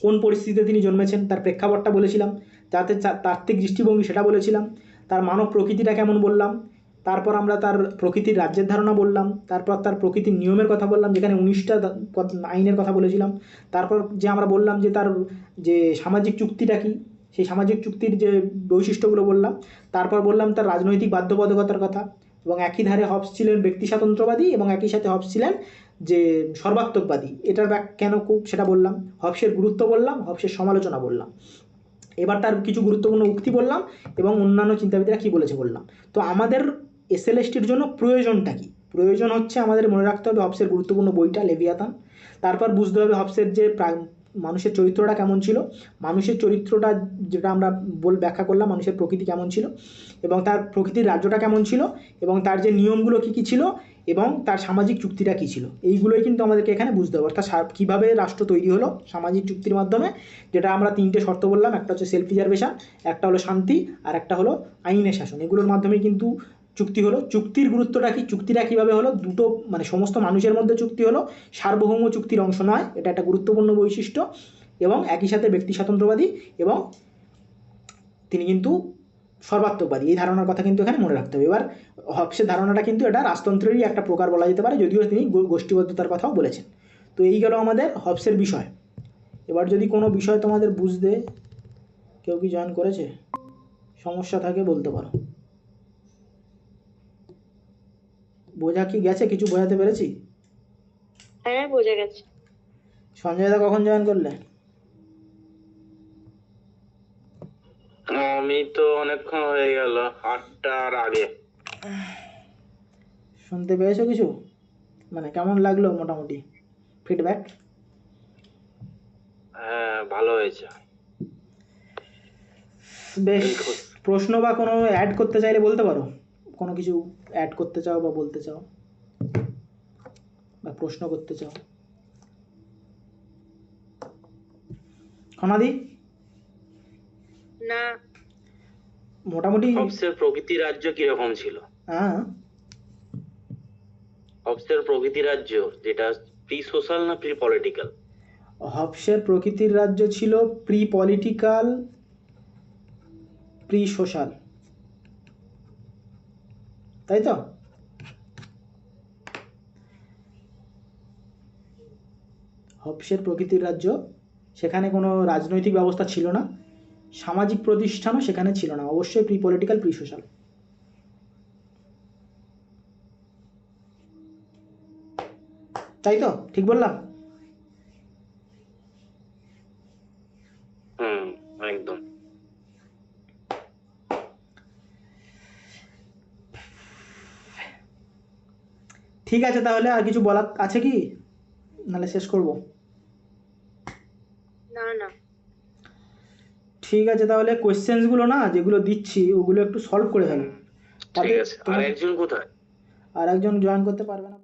কোন পরিস্থিতিতে তিনি জন্মেছেন, তার প্রেক্ষাপটটা বলেছিলাম, তাতে তাত্ত্বিক দৃষ্টিভঙ্গি সেটা বলেছিলাম, তার মানব প্রকৃতিটা কেমন বললাম, তারপর আমরা তার প্রকৃতির রাজ্যের ধারণা বললাম, তারপর তার প্রকৃতির নিয়মের কথা বললাম, যেখানে 19টা আইনের কথা বলেছিলাম। তারপর যে আমরা বললাম যে তার যে সামাজিক চুক্তিটা কী, সেই সামাজিক চুক্তির যে বৈশিষ্ট্যগুলো বললাম। তারপর বললাম তার রাজনৈতিক বাধ্যবাধকতার কথা, এবং একই ধারে হবস ছিলেন ব্যক্তি স্বাতন্ত্র্যবাদী, এবং একই সাথে হবস ছিলেন যে সর্বাত্মকবাদী। এটার কেন সেটা বললাম, হবসের গুরুত্ব বললাম, হবসের সমালোচনা বললাম, এবার তার কিছু গুরুত্বপূর্ণ উক্তি বললাম, এবং অন্যান্য চিন্তাবিদরা কী বলেছে বললাম। তো আমাদের এসএলএসটির জন্য প্রয়োজনটা কী? প্রয়োজন হচ্ছে আমাদের মনে রাখতে হবে হবসের গুরুত্বপূর্ণ বইটা লেভিয়াথান। তারপর বুঝতে হবে হবসের যে মানুষের চরিত্রটা কেমন ছিল, মানুষের চরিত্রটা যেটা আমরা ব্যাখ্যা করলাম, মানুষের প্রকৃতি কেমন ছিল, এবং তার প্রকৃতির রাজ্যটা কেমন ছিল, এবং তার যে নিয়মগুলো কী কী ছিল, এবং তার সামাজিক চুক্তিটা কী ছিল, এইগুলোই কিন্তু আমাদেরকে এখানে বুঝতে হবে। অর্থাৎ কীভাবে রাষ্ট্র তৈরি হলো সামাজিক চুক্তির মাধ্যমে, যেটা আমরা 3টে শর্ত বললাম, একটা হচ্ছে সেলফ প্রিজার্ভেশন, একটা হলো শান্তি, আর একটা হলো আইনের শাসন। এগুলোর মাধ্যমেই কিন্তু চুক্তি হলো। চুক্তির গুরুত্বটা কী, চুক্তিটা কীভাবে হলো, দুটো মানে সমস্ত মানুষের মধ্যে চুক্তি হলো, সার্বভৌম চুক্তির অংশ নয়, এটা একটা গুরুত্বপূর্ণ বৈশিষ্ট্য, এবং একই সাথে ব্যক্তি স্বাতন্ত্র্যবাদী, এবং তিনি কিন্তু সর্বাত্মকবাদী। এই ধারণার কথা কিন্তু এখানে মনে রাখতে হবে। এবার হবসের ধারণাটা কিন্তু এটা রাজতন্ত্রেরই একটা প্রকার বলা যেতে পারে, যদিও তিনি গোষ্ঠীবদ্ধতার কথাও বলেছেন। তো এই গেল আমাদের হবসের বিষয়। এবার যদি কোনো বিষয় তোমাদের বুঝতে, কেউ কি জয়েন করেছে, সমস্যা থাকে বলতে পারো। বোঝা কি গেছে, কিছু বোঝাতে পেরেছি? হ্যাঁ, বোঝা গেছে। সঞ্জয় দা কখন জয়েন করলে? আমি তো অনেকক্ষণ হয়ে গেল, 8টার আগে। শুনতে পেয়েছো কিছু? মানে কেমন লাগলো মোটামুটি ফিডব্যাক? হ্যাঁ, ভালো হয়েছে। বেশ, প্রশ্ন বা কোনো অ্যাড করতে চাইলে বলতে পারো, কোনো কিছু অ্যাড করতে চাও বা বলতে চাও। বা প্রশ্ন করতে চাও? খনাদি, না। মোটামুটি হবসের প্রকৃতি রাজ্য কিরকম ছিল? হ্যাঁ, হবসের প্রকৃতি রাজ্য যেটা প্রি সোশ্যাল না প্রি পলিটিক্যাল? হবসের প্রকৃতির রাজ্য ছিল প্রি পলিটিক্যাল, প্রি সোশ্যাল, তাই তো? হবসের প্রকৃতির রাজ্য, সেখানে কোনো রাজনৈতিক ব্যবস্থা ছিল না, সামাজিক প্রতিষ্ঠানও সেখানে ছিল না, অবশ্যই প্রি পলিটিক্যাল প্রি সোশ্যাল। তাই তো? ঠিক বললাম? হুম, একদম। ঠিক আছে, তাহলে আর কিছু বলার আছে কি, নাহলে শেষ করব? না না। ঠিক আছে, তাহলে কোয়েশ্চেন্সগুলো না যেগুলো দিচ্ছি ওগুলো একটু সলভ করে ফেলো। ঠিক আছে। আর একজন কোথায়? আর একজন জয়েন করতে পারবে না।